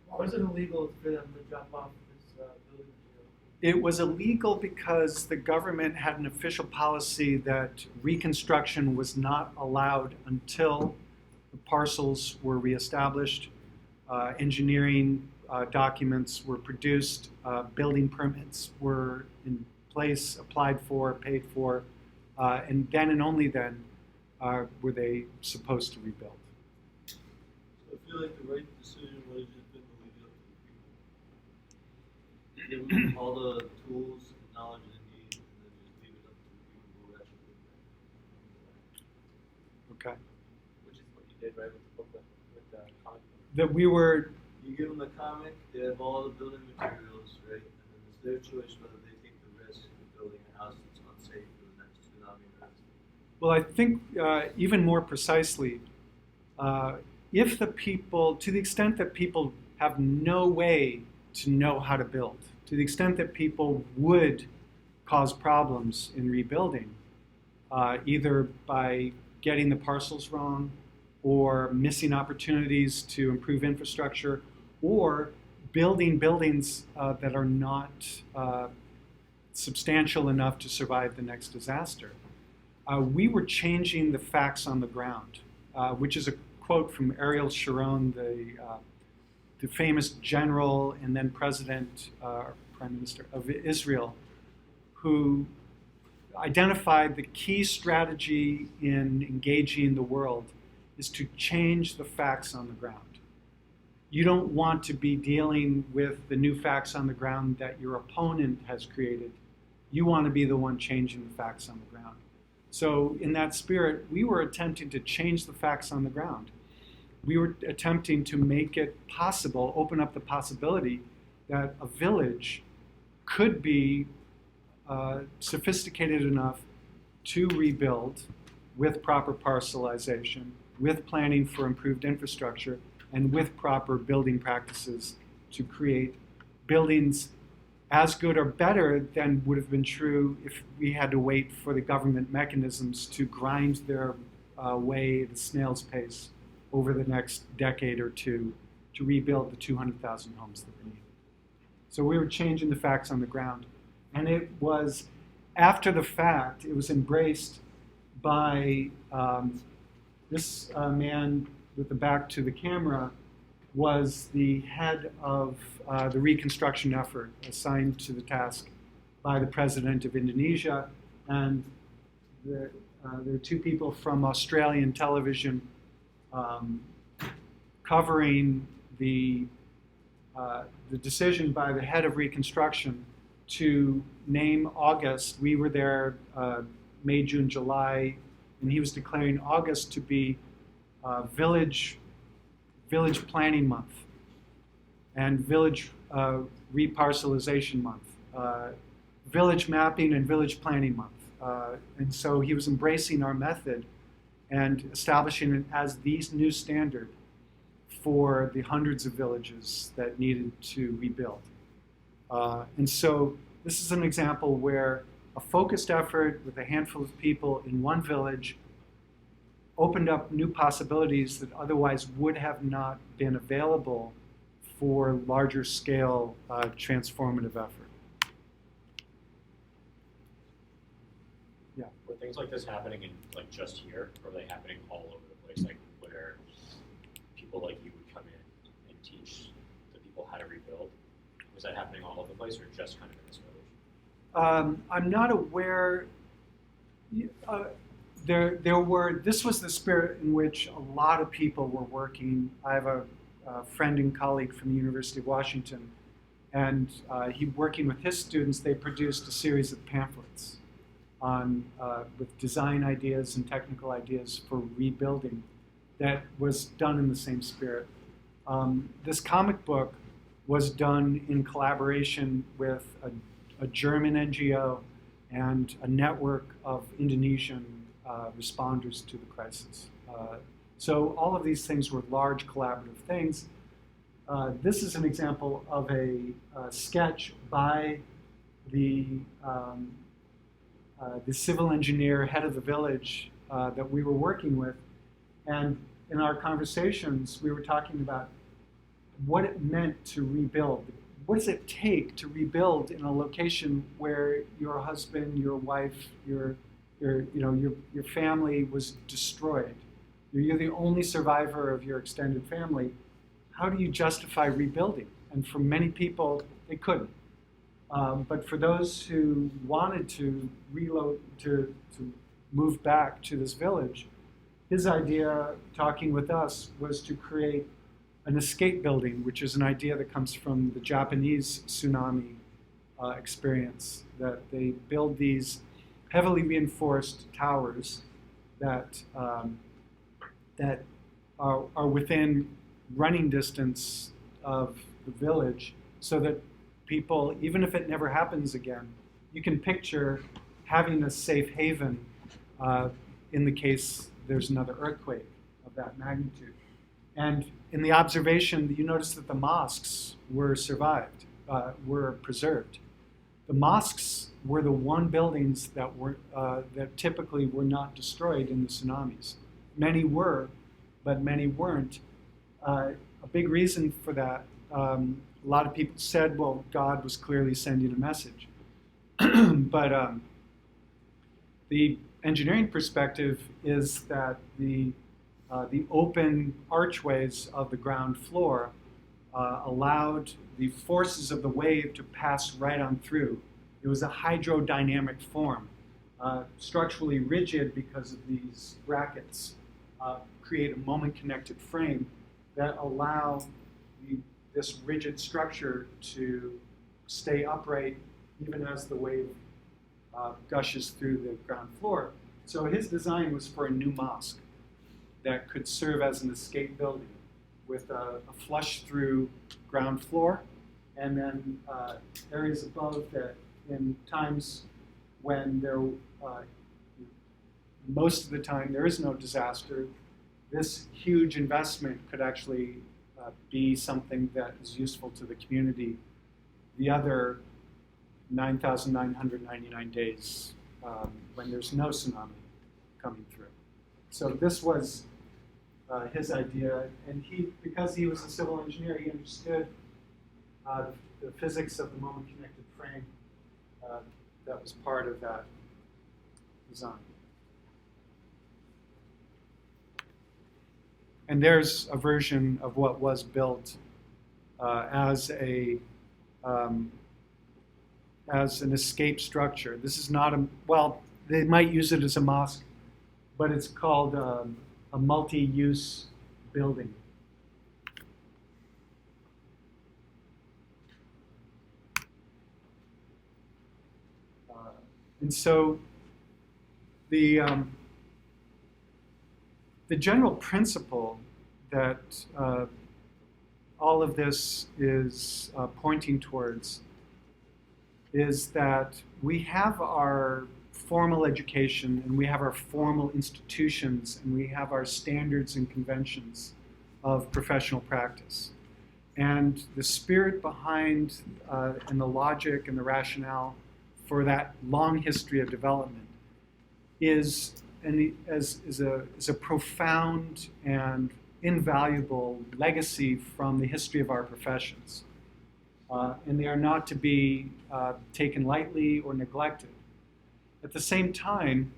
Why was it illegal for them to drop off this building material? It was illegal because the government had an official policy that reconstruction was not allowed until the parcels were reestablished, engineering documents were produced, building permits were in place, applied for, paid for, and then and only then were they supposed to rebuild. So I feel like the right decision would have just been to leave it up to the people. Give them all the tools and knowledge they need, and then just leave it up to the people who actually live there. Okay. Which is what you did, right, with the booklet, with the comic book. That we were, You give them the comic, they have all the building materials, right? And then it's their choice whether they take the risk of building a house that's unsafe for the next tsunami or not. well, I think even more precisely, if the people, to the extent that people have no way to know how to build, to the extent that people would cause problems in rebuilding, either by getting the parcels wrong or missing opportunities to improve infrastructure or building buildings that are not substantial enough to survive the next disaster. We were changing the facts on the ground, which is a quote from Ariel Sharon, the famous general and then president, or prime minister of Israel, who identified the key strategy in engaging the world is to change the facts on the ground. You don't want to be dealing with the new facts on the ground that your opponent has created. You want to be the one changing the facts on the ground. So in that spirit, we were attempting to change the facts on the ground. We were attempting to make it possible, open up the possibility that a village could be sophisticated enough to rebuild with proper parcelization, with planning for improved infrastructure, and with proper building practices to create buildings as good or better than would have been true if we had to wait for the government mechanisms to grind their way at a snail's pace over the next decade or two to rebuild the 200,000 homes that we need. So we were changing the facts on the ground. And it was, after the fact, it was embraced by this man with the back to the camera was the head of the reconstruction effort assigned to the task by the president of Indonesia. And there are two people from Australian television covering the decision by the head of reconstruction to name August. We were there May, June, July, and he was declaring August to be village planning month and village reparcelization month, village mapping and village planning month. And so he was embracing our method and establishing it as the new standard for the hundreds of villages that needed to rebuild. And so this is an example where a focused effort with a handful of people in one village opened up new possibilities that otherwise would have not been available for larger scale transformative effort. Yeah. Were things like this happening in like just here, or were they happening all over the place? Like where people like you would come in and teach the people how to rebuild? Was that happening all over the place, or just kind of in this village? I'm not aware. This was the spirit in which a lot of people were working. I have a friend and colleague from the University of Washington, and he working with his students, they produced a series of pamphlets on with design ideas and technical ideas for rebuilding that was done in the same spirit. This comic book was done in collaboration with a German NGO and a network of Indonesian responders to the crisis. So all of these things were large collaborative things. This is an example of a sketch by the civil engineer, head of the village that we were working with. And in our conversations, we were talking about what it meant to rebuild. What does it take to rebuild in a location where your husband, your wife, your family was destroyed? You're the only survivor of your extended family. How do you justify rebuilding? And for many people, they couldn't. But for those who wanted to to move back to this village, his idea, talking with us, was to create an escape building, which is an idea that comes from the Japanese tsunami experience, that they build these heavily reinforced towers that are within running distance of the village, so that people, even if it never happens again, you can picture having a safe haven in the case there's another earthquake of that magnitude. And in the observation, you notice that the mosques were preserved. The mosques were the one buildings that typically were not destroyed in the tsunamis. Many were, but many weren't. A big reason for that, a lot of people said, well, God was clearly sending a message. But the engineering perspective is that the open archways of the ground floor allowed the forces of the wave to pass right on through. It was a hydrodynamic form. structurally rigid because of these brackets, create a moment-connected frame that allow this rigid structure to stay upright even as the wave gushes through the ground floor. So his design was for a new mosque that could serve as an escape building with a flush-through ground floor, and then areas above that in times when most of the time there is no disaster, this huge investment could actually be something that is useful to the community the other 9,999 days when there's no tsunami coming through. So this was his idea, and because he was a civil engineer, he understood the physics of the moment-connected frame that was part of that design. And there's a version of what was built as an escape structure. This is not well, they might use it as a mosque, but it's called a multi-use building. And so the general principle that all of this is pointing towards is that we have our formal education and we have our formal institutions and we have our standards and conventions of professional practice. And the spirit behind and the logic and the rationale for that long history of development is a profound and invaluable legacy from the history of our professions. And they are not to be taken lightly or neglected. At the same time,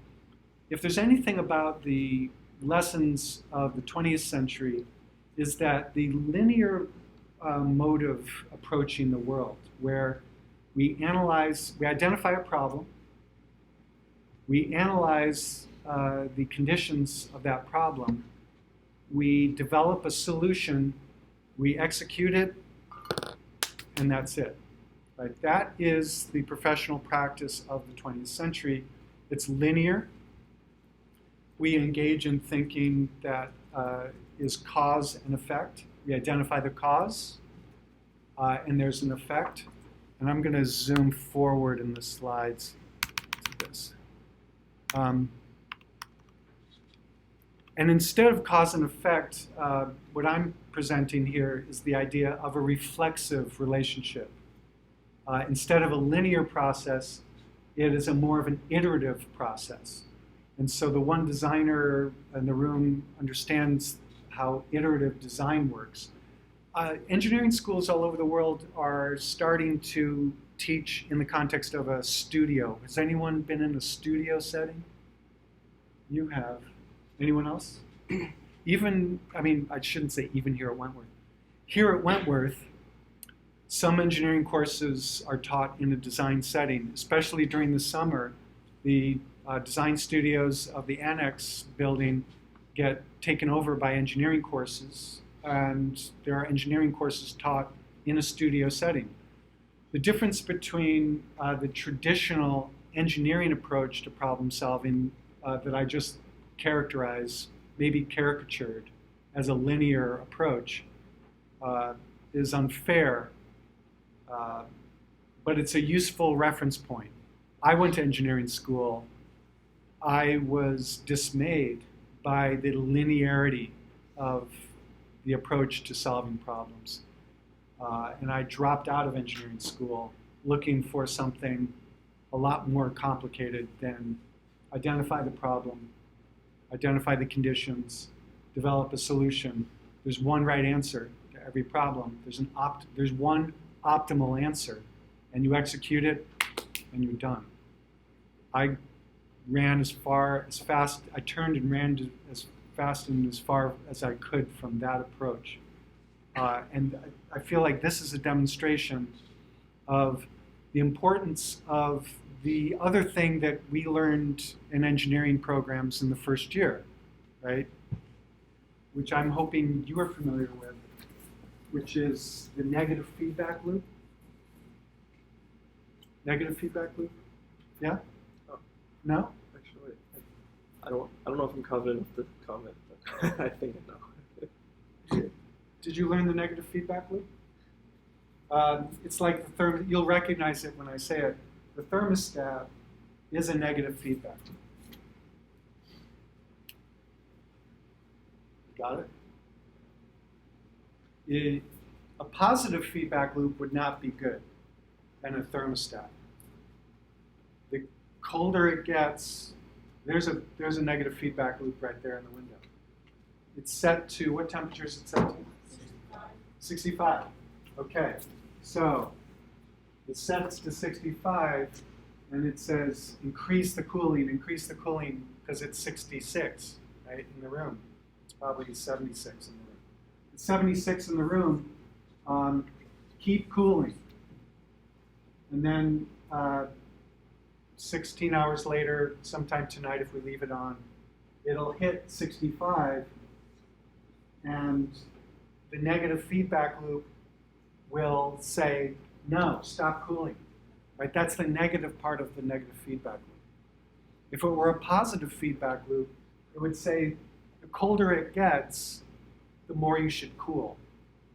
if there's anything about the lessons of the 20th century, is that the linear mode of approaching the world, where we identify a problem, we analyze the conditions of that problem, we develop a solution, we execute it, and that's it. Right? That is the professional practice of the 20th century. It's linear. We engage in thinking that is cause and effect. We identify the cause, and there's an effect. And I'm going to zoom forward in the slides to this. And instead of cause and effect, what I'm presenting here is the idea of a reflexive relationship. Instead of a linear process, it is more of an iterative process. And so the one designer in the room understands how iterative design works. Engineering schools all over the world are starting to teach in the context of a studio. Has anyone been in a studio setting? You have. Anyone else? I shouldn't say even here at Wentworth. Here at Wentworth, some engineering courses are taught in a design setting, especially during the summer. The design studios of the annex building get taken over by engineering courses, and there are engineering courses taught in a studio setting. The difference between the traditional engineering approach to problem solving that I just characterize, maybe caricatured as a linear approach, is unfair, but it's a useful reference point. I went to engineering school. I was dismayed by the linearity of the approach to solving problems. And I dropped out of engineering school looking for something a lot more complicated than identify the problem, identify the conditions, develop a solution. There's one right answer to every problem. There's one optimal answer, and you execute it, and you're done. I ran as fast, I turned and ran as fast and as far as I could from that approach. And I feel like this is a demonstration of the importance of the other thing that we learned in engineering programs in the first year, right, which I'm hoping you are familiar with, which is the negative feedback loop. Negative feedback loop? Yeah? Oh. No? Actually, I don't know if I'm confident with the comment, but I think I know. Did you learn the negative feedback loop? It's like the you'll recognize it when I say it. The thermostat is a negative feedback loop. Got it? A positive feedback loop would not be good than a thermostat. The colder it gets, there's a negative feedback loop right there in the window. It's set to, what temperature is it set to? 65. Okay, so it sets to 65, and it says increase the cooling, because it's 66, right, in the room. It's probably 76 in the room. It's 76 in the room, keep cooling. And then 16 hours later, sometime tonight if we leave it on, it'll hit 65, and the negative feedback loop will say, no, stop cooling. Right? That's the negative part of the negative feedback loop. If it were a positive feedback loop, it would say, the colder it gets, the more you should cool.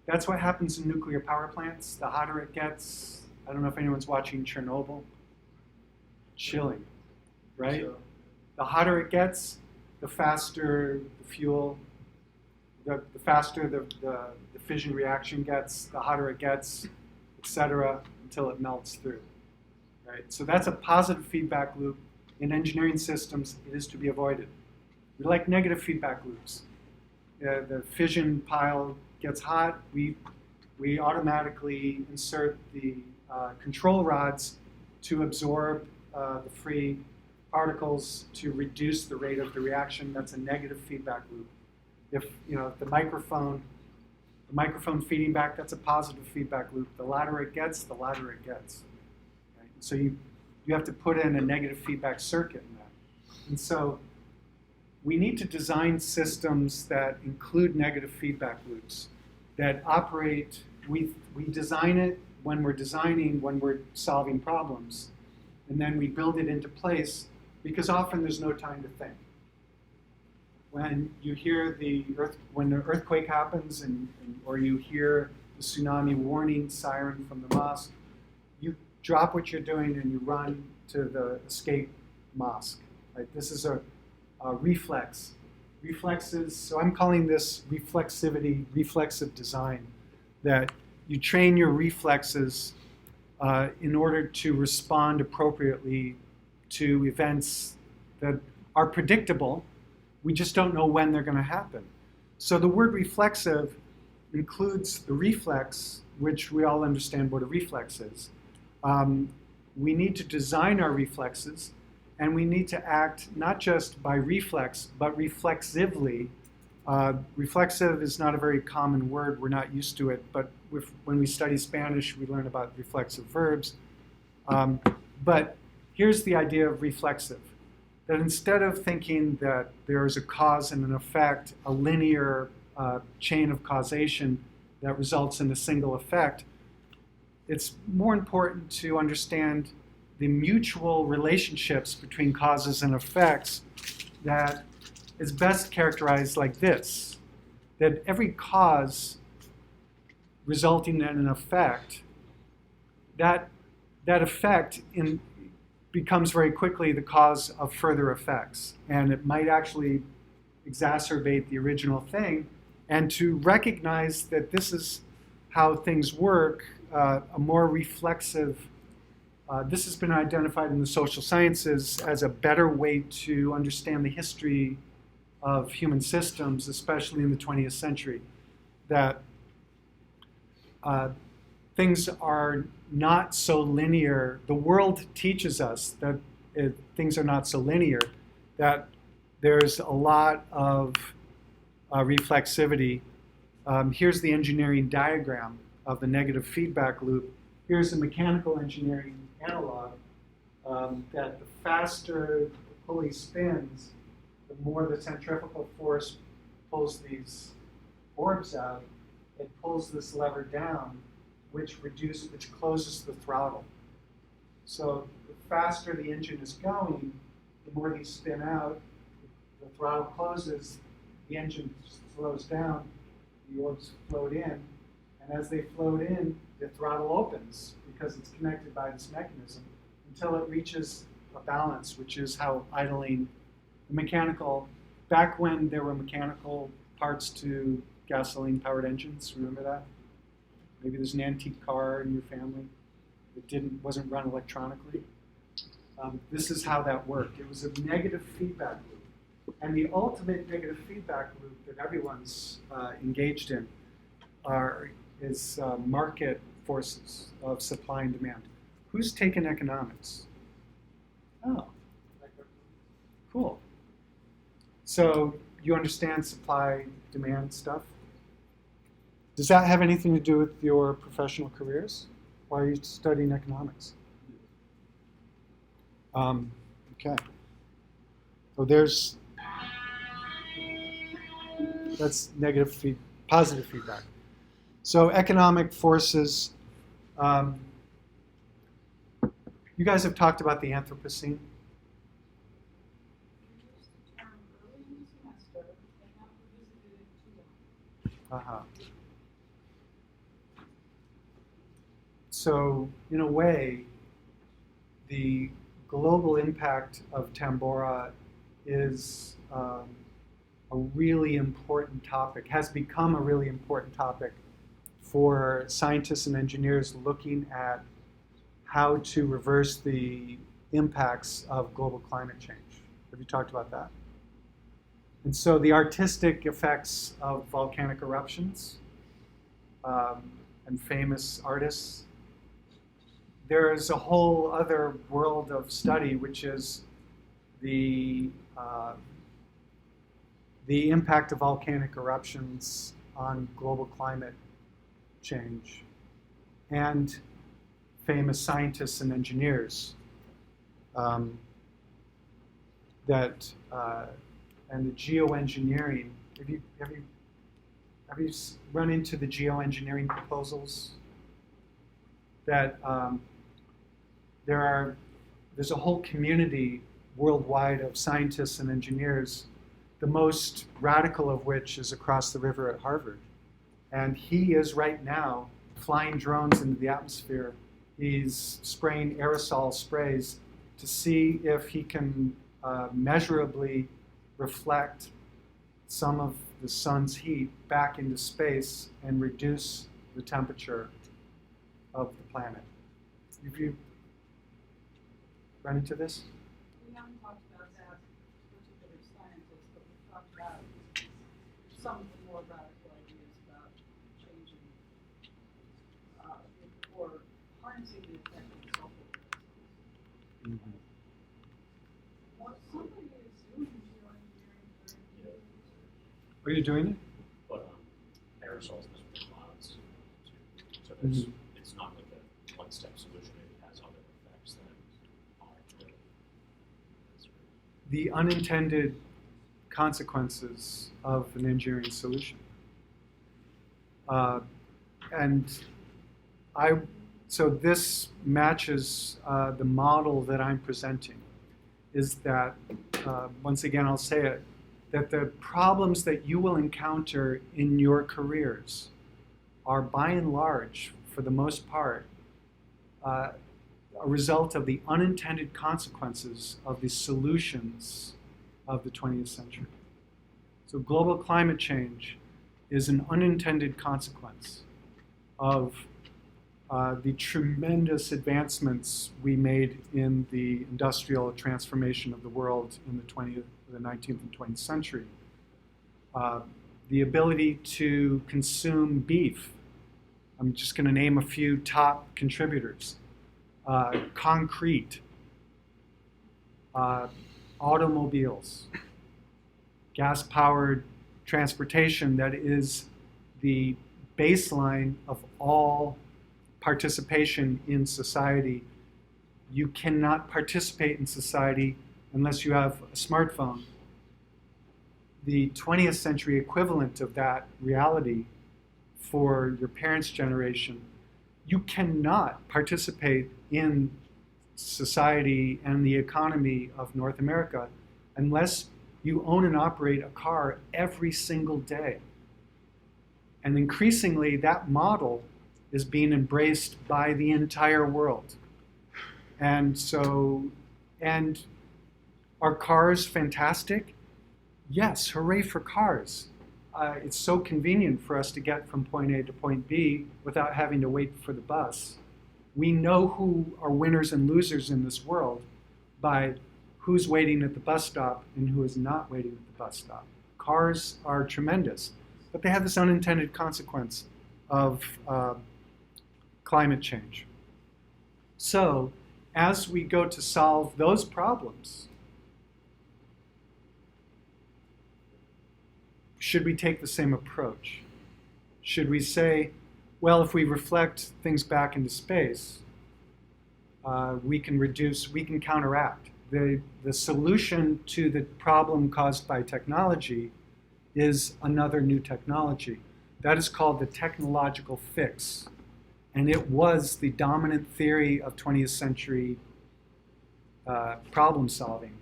That's what happens in nuclear power plants. The hotter it gets, I don't know if anyone's watching Chernobyl. Chilling, right? So, The hotter it gets, the faster the fuel, the faster the fission reaction gets, the hotter it gets, etc., until it melts through. Right? So that's a positive feedback loop. In engineering systems, it is to be avoided. We like negative feedback loops. The fission pile gets hot, we automatically insert the control rods to absorb the free particles to reduce the rate of the reaction. That's a negative feedback loop. If the microphone feeding back, that's a positive feedback loop. The louder it gets, the louder it gets. Right? So you have to put in a negative feedback circuit in that. And so we need to design systems that include negative feedback loops, that operate, we design it when we're solving problems, and then we build it into place, because often there's no time to think. When you hear when the earthquake happens, or you hear the tsunami warning siren from the mosque, you drop what you're doing and you run to the escape mosque. Right? This is a reflex. Reflexes, so I'm calling this reflexivity, reflexive design, that you train your reflexes in order to respond appropriately to events that are predictable. We just don't know when they're going to happen. So the word reflexive includes the reflex, which we all understand what a reflex is. We need to design our reflexes, and we need to act not just by reflex, but reflexively. Reflexive is not a very common word. We're not used to it, but when we study Spanish, we learn about reflexive verbs. But here's the idea of reflexive, that instead of thinking that there is a cause and an effect, a linear chain of causation that results in a single effect, it's more important to understand the mutual relationships between causes and effects that is best characterized like this, that every cause resulting in an effect, that effect becomes very quickly the cause of further effects. And it might actually exacerbate the original thing. And to recognize that this is how things work, a more reflexive, this has been identified in the social sciences as a better way to understand the history of human systems, especially in the 20th century, that things are not so linear. The world teaches us that things are not so linear, that there's a lot of reflexivity. Here's the engineering diagram of the negative feedback loop. Here's the mechanical engineering analog that the faster the pulley spins, the more the centrifugal force pulls these orbs out. It pulls this lever down, which closes the throttle. So the faster the engine is going, the more these spin out, the throttle closes, the engine slows down, the orbs float in, and as they float in, the throttle opens because it's connected by this mechanism until it reaches a balance, which is how idling the mechanical, back when there were mechanical parts to gasoline-powered engines, remember that? Maybe there's an antique car in your family that wasn't run electronically. This is how that worked. It was a negative feedback loop. And the ultimate negative feedback loop that everyone's engaged in is market forces of supply and demand. Who's taken economics? Oh, cool. So you understand supply-demand stuff? Does that have anything to do with your professional careers? Why are you studying economics? Okay. Oh, that's positive feedback. So economic forces. You guys have talked about the Anthropocene. So, in a way, the global impact of Tambora is a really important topic, has become a really important topic for scientists and engineers looking at how to reverse the impacts of global climate change. Have you talked about that? And so the artistic effects of volcanic eruptions and famous artists. There is a whole other world of study, which is the impact of volcanic eruptions on global climate change, and famous scientists and engineers and the geoengineering. Have you run into the geoengineering proposals? That there's a whole community worldwide of scientists and engineers, the most radical of which is across the river at Harvard. And he is right now flying drones into the atmosphere. He's spraying aerosol sprays to see if he can measurably reflect some of the sun's heat back into space and reduce the temperature of the planet. Have you run into this? We haven't talked about that particular scientist, but we've talked about some of the more radical ideas about changing or harnessing the effect of sulfur. Mm-hmm. What somebody is doing geoengineering for Are you doing it? But aerosols measure the clouds too. So Mhm. it's not like a one-step solution. It has other effects that are really. The unintended consequences of an engineering solution. So this matches the model that I'm presenting, is that, once again I'll say it, that the problems that you will encounter in your careers are by and large, for the most part, a result of the unintended consequences of the solutions of the 20th century. So global climate change is an unintended consequence of the tremendous advancements we made in the industrial transformation of the world in the 19th and 20th century. The ability to consume beef. I'm just going to name a few top contributors. Concrete, automobiles, gas-powered transportation that is the baseline of all participation in society You cannot participate in society unless you have a smartphone. The 20th century equivalent of that reality for your parents' generation, you cannot participate in society and the economy of North America unless you own and operate a car every single day. And increasingly, that model is being embraced by the entire world. And so, and are cars fantastic? Yes, hooray for cars. It's so convenient for us to get from point A to point B without having to wait for the bus. We know who are winners and losers in this world by who's waiting at the bus stop and who is not waiting at the bus stop. Cars are tremendous, but they have this unintended consequence of climate change. So, as we go to solve those problems, should we take the same approach? Should we say, well, if we reflect things back into space, we can counteract. The solution to the problem caused by technology is another new technology. That is called the technological fix. And it was the dominant theory of 20th century problem solving.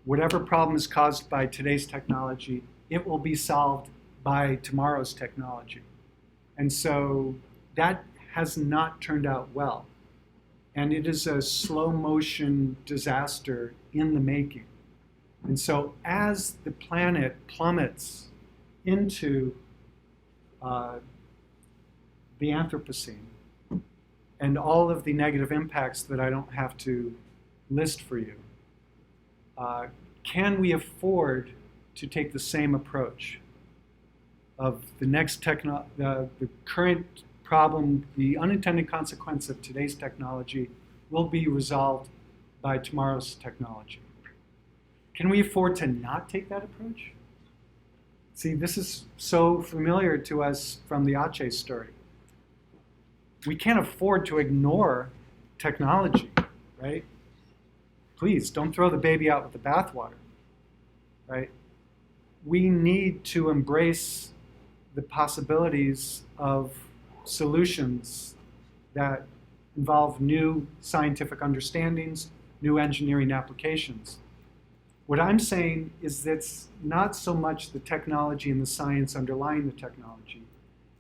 Whatever problem is caused by today's technology, it will be solved by tomorrow's technology. And so that has not turned out well. And it is a slow motion disaster in the making. And so as the planet plummets into the Anthropocene and all of the negative impacts that I don't have to list for you, can we afford to take the same approach of the current problem, the unintended consequence of today's technology will be resolved by tomorrow's technology? Can we afford to not take that approach? See, this is so familiar to us from the Aceh story. We can't afford to ignore technology, right? Please, don't throw the baby out with the bathwater, right? We need to embrace the possibilities of solutions that involve new scientific understandings, new engineering applications. What I'm saying is that it's not so much the technology and the science underlying the technology.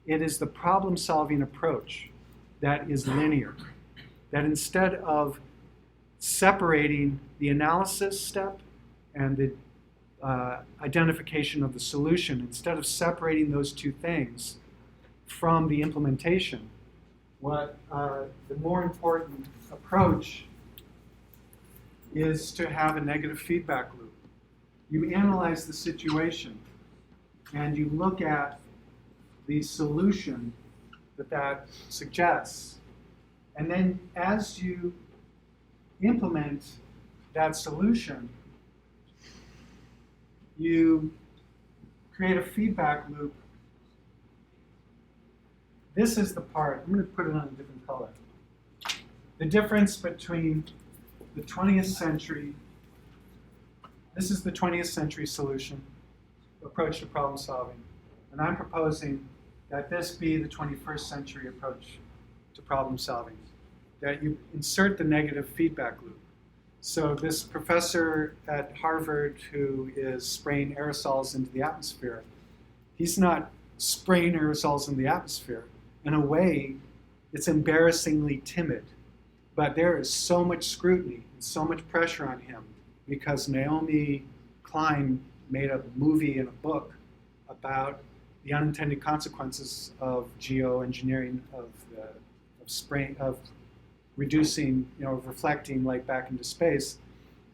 It is the problem-solving approach that is linear. That instead of separating the analysis step and the identification of the solution, instead of separating those two things from the implementation, what the more important approach is to have a negative feedback loop. You analyze the situation and you look at the solution that suggests, and then as you implement that solution, you create a feedback loop. This is the part, I'm going to put it on a different color. The difference between the 20th century, this is the 20th century solution, approach to problem solving. And I'm proposing that this be the 21st century approach to problem solving, that you insert the negative feedback loop. So this professor at Harvard who is spraying aerosols into the atmosphere, he's not spraying aerosols in the atmosphere. In a way, it's embarrassingly timid. But there is so much scrutiny and so much pressure on him because Naomi Klein made a movie and a book about the unintended consequences of geoengineering, of reducing, of reflecting light back into space.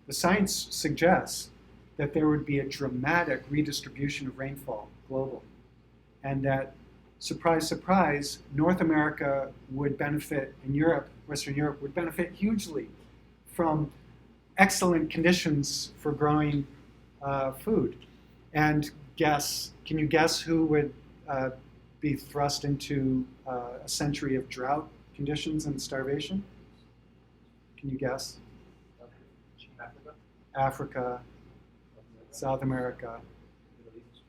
The science suggests that there would be a dramatic redistribution of rainfall globally, and that, surprise, surprise, North America would benefit, and Europe, Western Europe, would benefit hugely from excellent conditions for growing food. And can you guess who would be thrust into a century of drought conditions and starvation? Can you guess? Africa? Africa, South America, Middle East?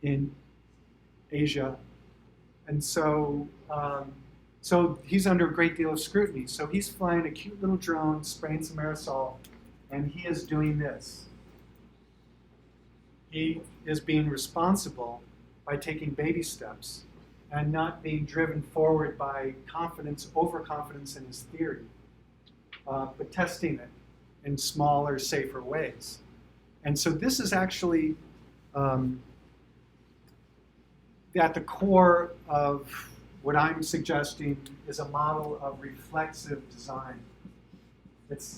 in Asia. And so, so he's under a great deal of scrutiny. So he's flying a cute little drone, spraying some aerosol, and he is doing this. He is being responsible by taking baby steps and not being driven forward by confidence, overconfidence in his theory, but testing it in smaller, safer ways. And so this is actually at the core of what I'm suggesting is a model of reflexive design.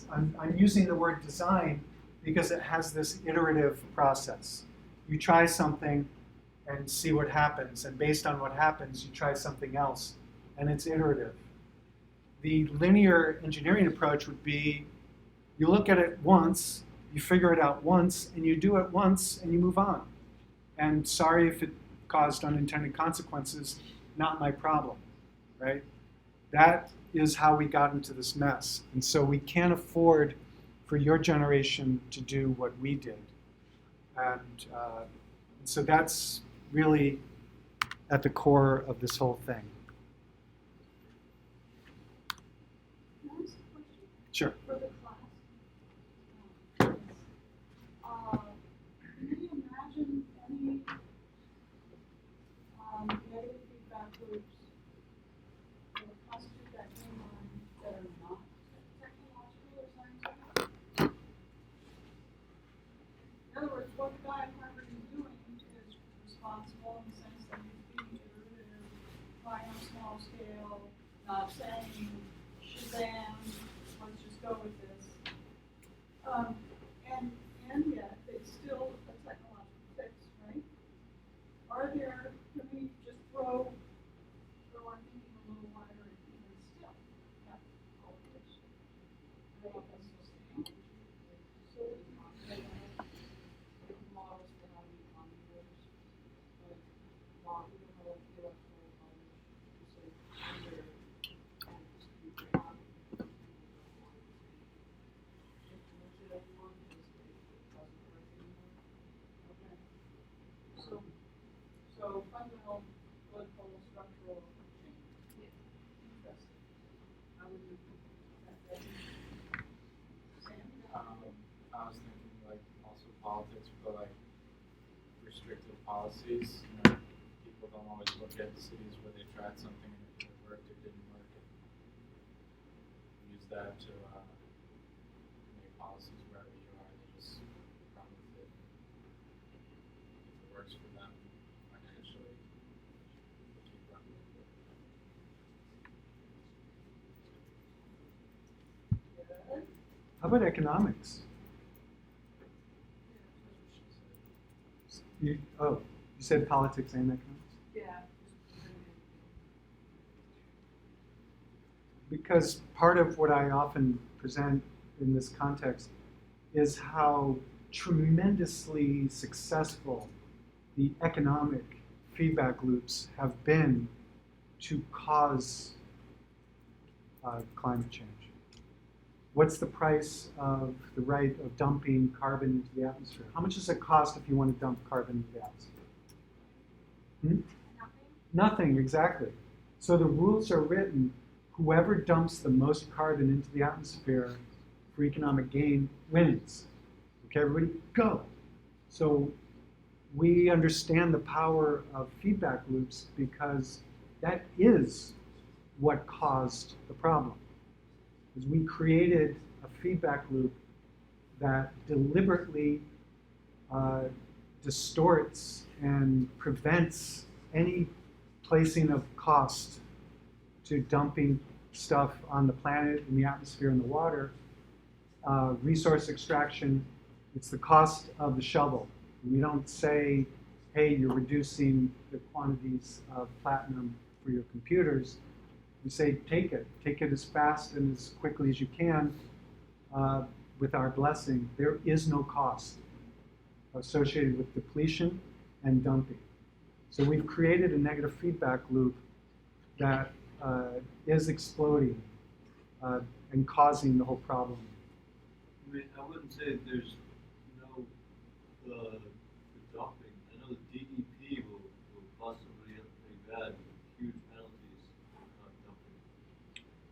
I'm using the word design because it has this iterative process. You try something and see what happens, and based on what happens, you try something else, and it's iterative. The linear engineering approach would be you look at it once, you figure it out once, and you do it once, and you move on. And sorry if it caused unintended consequences, not my problem, right? That is how we got into this mess. And so we can't afford for your generation to do what we did. And so that's really at the core of this whole thing. Can I ask a question? Sure. For the class? Can you imagine any negative feedback loops or constitute that inline that are not technological or scientific? In other words, what the guy at Harvard is doing is responsible in the sense that he's being iterative, trying on a small scale, not saying Shazam, let's just go with this. And yet, it's still a technological fix, right? Are there, can we just throw our thinking a little wider and even still have all of this? I don't know if that's sustainable. So it's not models for how the economy works, like not even like the electoral college, so under and dispute around. So fundamental political structural change. Interesting. How would you that? Sandy? I was thinking like also politics, but like restrictive policies. You know, people don't always look at cities where they tried something and it worked, it didn't work. And use that to make policies wherever you are. They just run with it. If it works for them financially, they keep running with it. How about economics? You said politics and economics? Yeah. Because part of what I often present in this context is how tremendously successful the economic feedback loops have been to cause climate change. What's the price of the right of dumping carbon into the atmosphere? How much does it cost if you want to dump carbon into the atmosphere? Nothing, exactly. So the rules are written, whoever dumps the most carbon into the atmosphere for economic gain wins. Okay, everybody, go. So we understand the power of feedback loops because that is what caused the problem. Is we created a feedback loop that deliberately distorts and prevents any placing of cost to dumping stuff on the planet, in the atmosphere, in the water. Resource extraction, it's the cost of the shovel. We don't say, hey, you're reducing the quantities of platinum for your computers. We say, take it as fast and as quickly as you can with our blessing. There is no cost associated with depletion and dumping. So we've created a negative feedback loop that is exploding. and causing the whole problem. I mean, I wouldn't say there's no the dumping. I know the DEP will possibly have pretty bad, huge penalties for not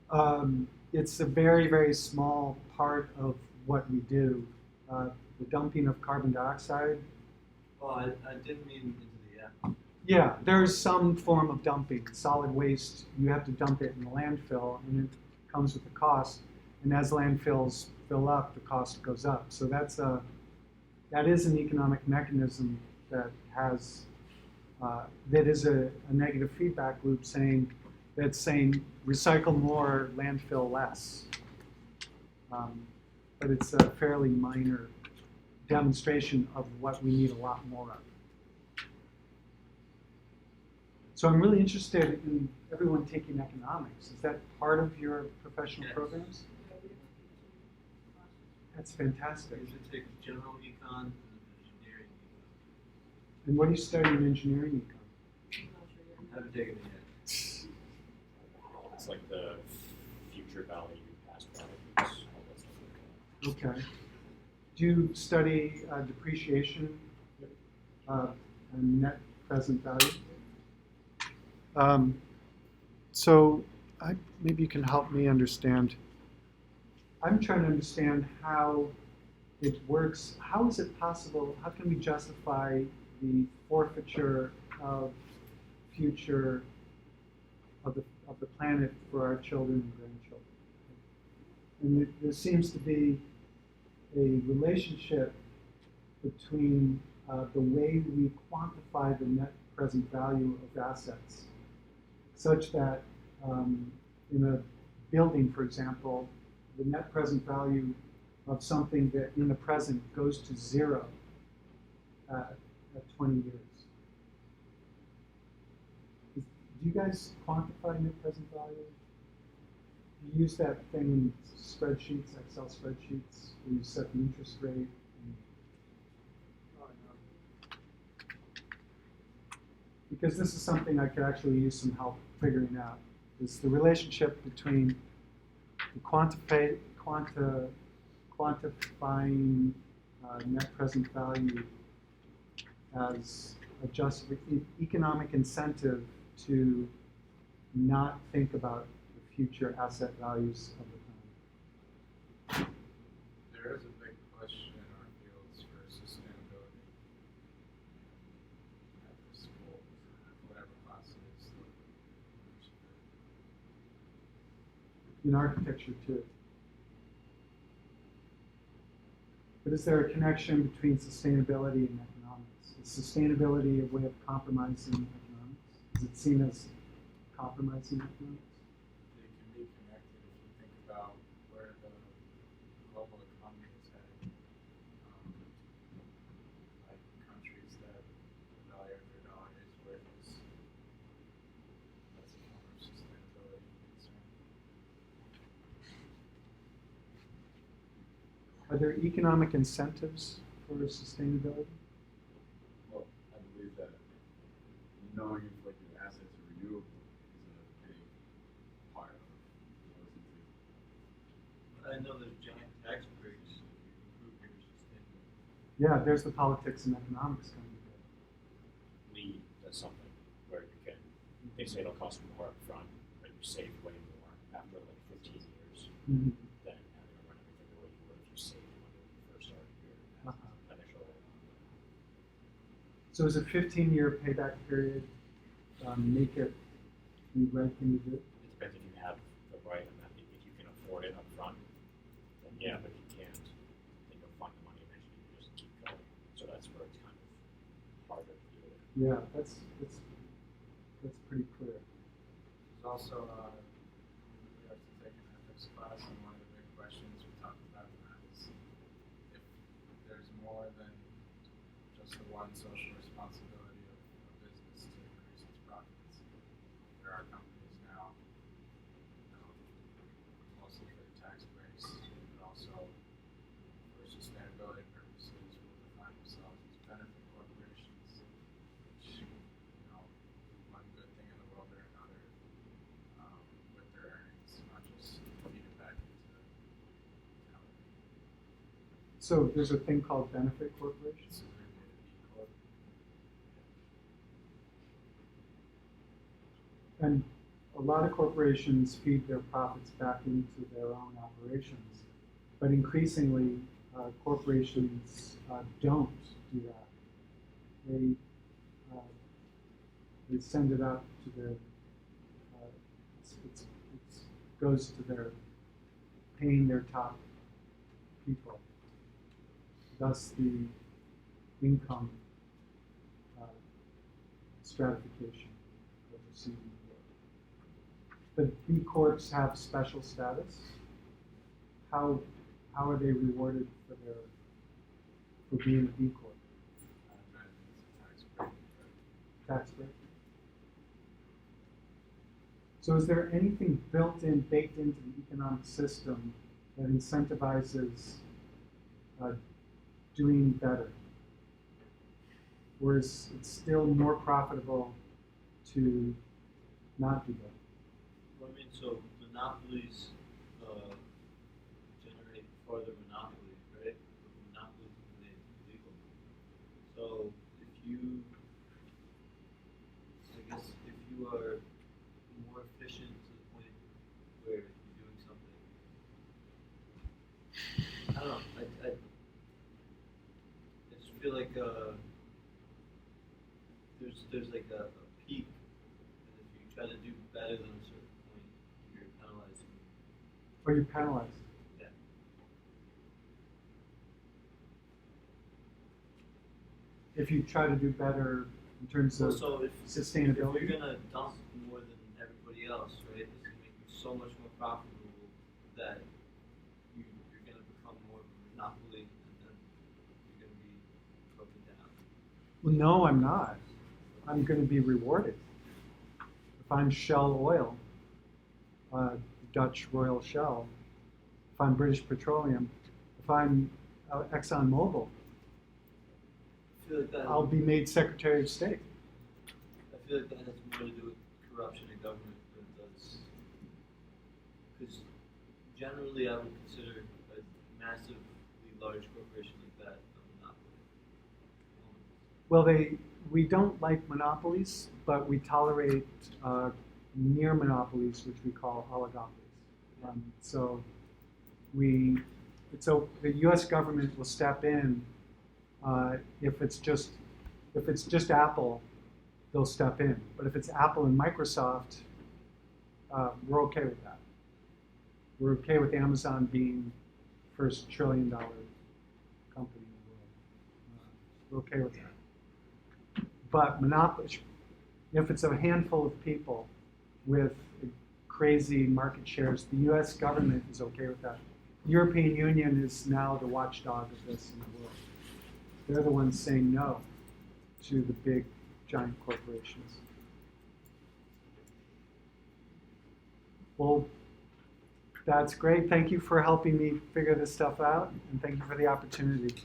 dumping. It's a very, very small part of what we do. The dumping of carbon dioxide. Oh, I didn't mean into the atmosphere. Yeah, there is some form of dumping. Solid waste, you have to dump it in the landfill, and it comes with a cost. And as landfills fill up, the cost goes up. So that is an economic mechanism that has that is a negative feedback loop saying recycle more, landfill less. But it's a fairly minor demonstration of what we need a lot more of. So I'm really interested in everyone taking economics. Is that part of your professional Yes. programs? That's fantastic. You should take general econ and engineering econ. And what do you study in engineering econ? Haven't taken it yet. It's like the future value, past value, all that stuff like that. Okay. Do you study depreciation and net present value? So maybe you can help me understand. I'm trying to understand how it works. How is it possible? How can we justify the forfeiture of future of the planet for our children and grandchildren? And there seems to be a relationship between the way we quantify the net present value of assets, such that in a building, for example, the net present value of something that in the present goes to zero at 20 years. Do you guys quantify net present value? Do you use that thing in spreadsheets, Excel spreadsheets, where you set the interest rate? And because this is something I could actually use some help figuring out. Is the relationship between the quantifying net present value as a just economic incentive to not think about the future asset values of the planet. There is a big push in our fields for sustainability at the school, whatever class it is. In architecture too. But is there a connection between sustainability and economics? Is sustainability a way of compromising economics? Is it seen as compromising economics? They can be connected if you think about where the global economy is headed. Like countries that the value of their dollar is where it is. That's a form of sustainability concern. Are there economic incentives for sustainability? Well, I believe that knowing if like your assets are renewable is a big part of what goes into. I know there's giant tax breaks if you improve your sustainability. Yeah, there's the politics and economics coming together. Lead does something where you can, they say it'll cost more up front, but you save way more after like 15 years Mm-hmm. than having to run everything the way you would if you saved money when you first started your initial. So is a 15-year payback period make it the right thing to do? It depends if you have the right amount, if you can afford it up front, then yeah, but if you can't, then you'll find the money eventually, you just keep going. So that's where it's kind of harder to do it. Yeah, that's pretty clear. There's also, we have to take an ethics class, and one of the big questions we talked about in that is if there's more than just the one social responsibility of a business to increase its profits. There are companies now, mostly for the tax breaks, but also for sustainability purposes, will define themselves as benefit corporations, which, one good thing in the world or another, with their earnings, not just feed it back So there's a thing called benefit corporations. And a lot of corporations feed their profits back into their own operations, but increasingly corporations don't do that. They send it out to their, it goes to their paying their top people. Thus the income stratification that we're seeing. The B Corps have special status. How are they rewarded for being a B Corp? Tax break. So is there anything baked into the economic system that incentivizes doing better? Or is it still more profitable to not do better? Well, I mean, so monopolies generate further monopolies, right? Monopolies are made illegal. So if you, I guess, if you are more efficient to the point where you're doing something, I don't know. I just feel like there's like a peak, and if you try to do better than a certain point, you're penalizing. Or you're penalized? Yeah. If you try to do better in terms of So if sustainability? If you're gonna dump more than everybody else, right, it's gonna make you so much more profitable that you're gonna become more of a monopoly, and then you're gonna be broken down. Well, no, I'm not. I'm going to be rewarded. If I'm Shell Oil, Dutch Royal Shell, if I'm British Petroleum, if I'm ExxonMobil, I feel like that. I'll be made Secretary of State. I feel like that has more to do with corruption in government than it does. Because generally, I would consider a massively large corporation like that a monopoly. Well, we don't like monopolies, but we tolerate near monopolies, which we call oligopolies. So the U.S. government will step in if it's just Apple, they'll step in. But if it's Apple and Microsoft, we're okay with that. We're okay with Amazon being the first $1 trillion company in the world. We're okay with that. But monopoly, if it's a handful of people with crazy market shares, the U.S. government is okay with that. The European Union is now the watchdog of this in the world. They're the ones saying no to the big, giant corporations. Well, that's great. Thank you for helping me figure this stuff out, and thank you for the opportunity.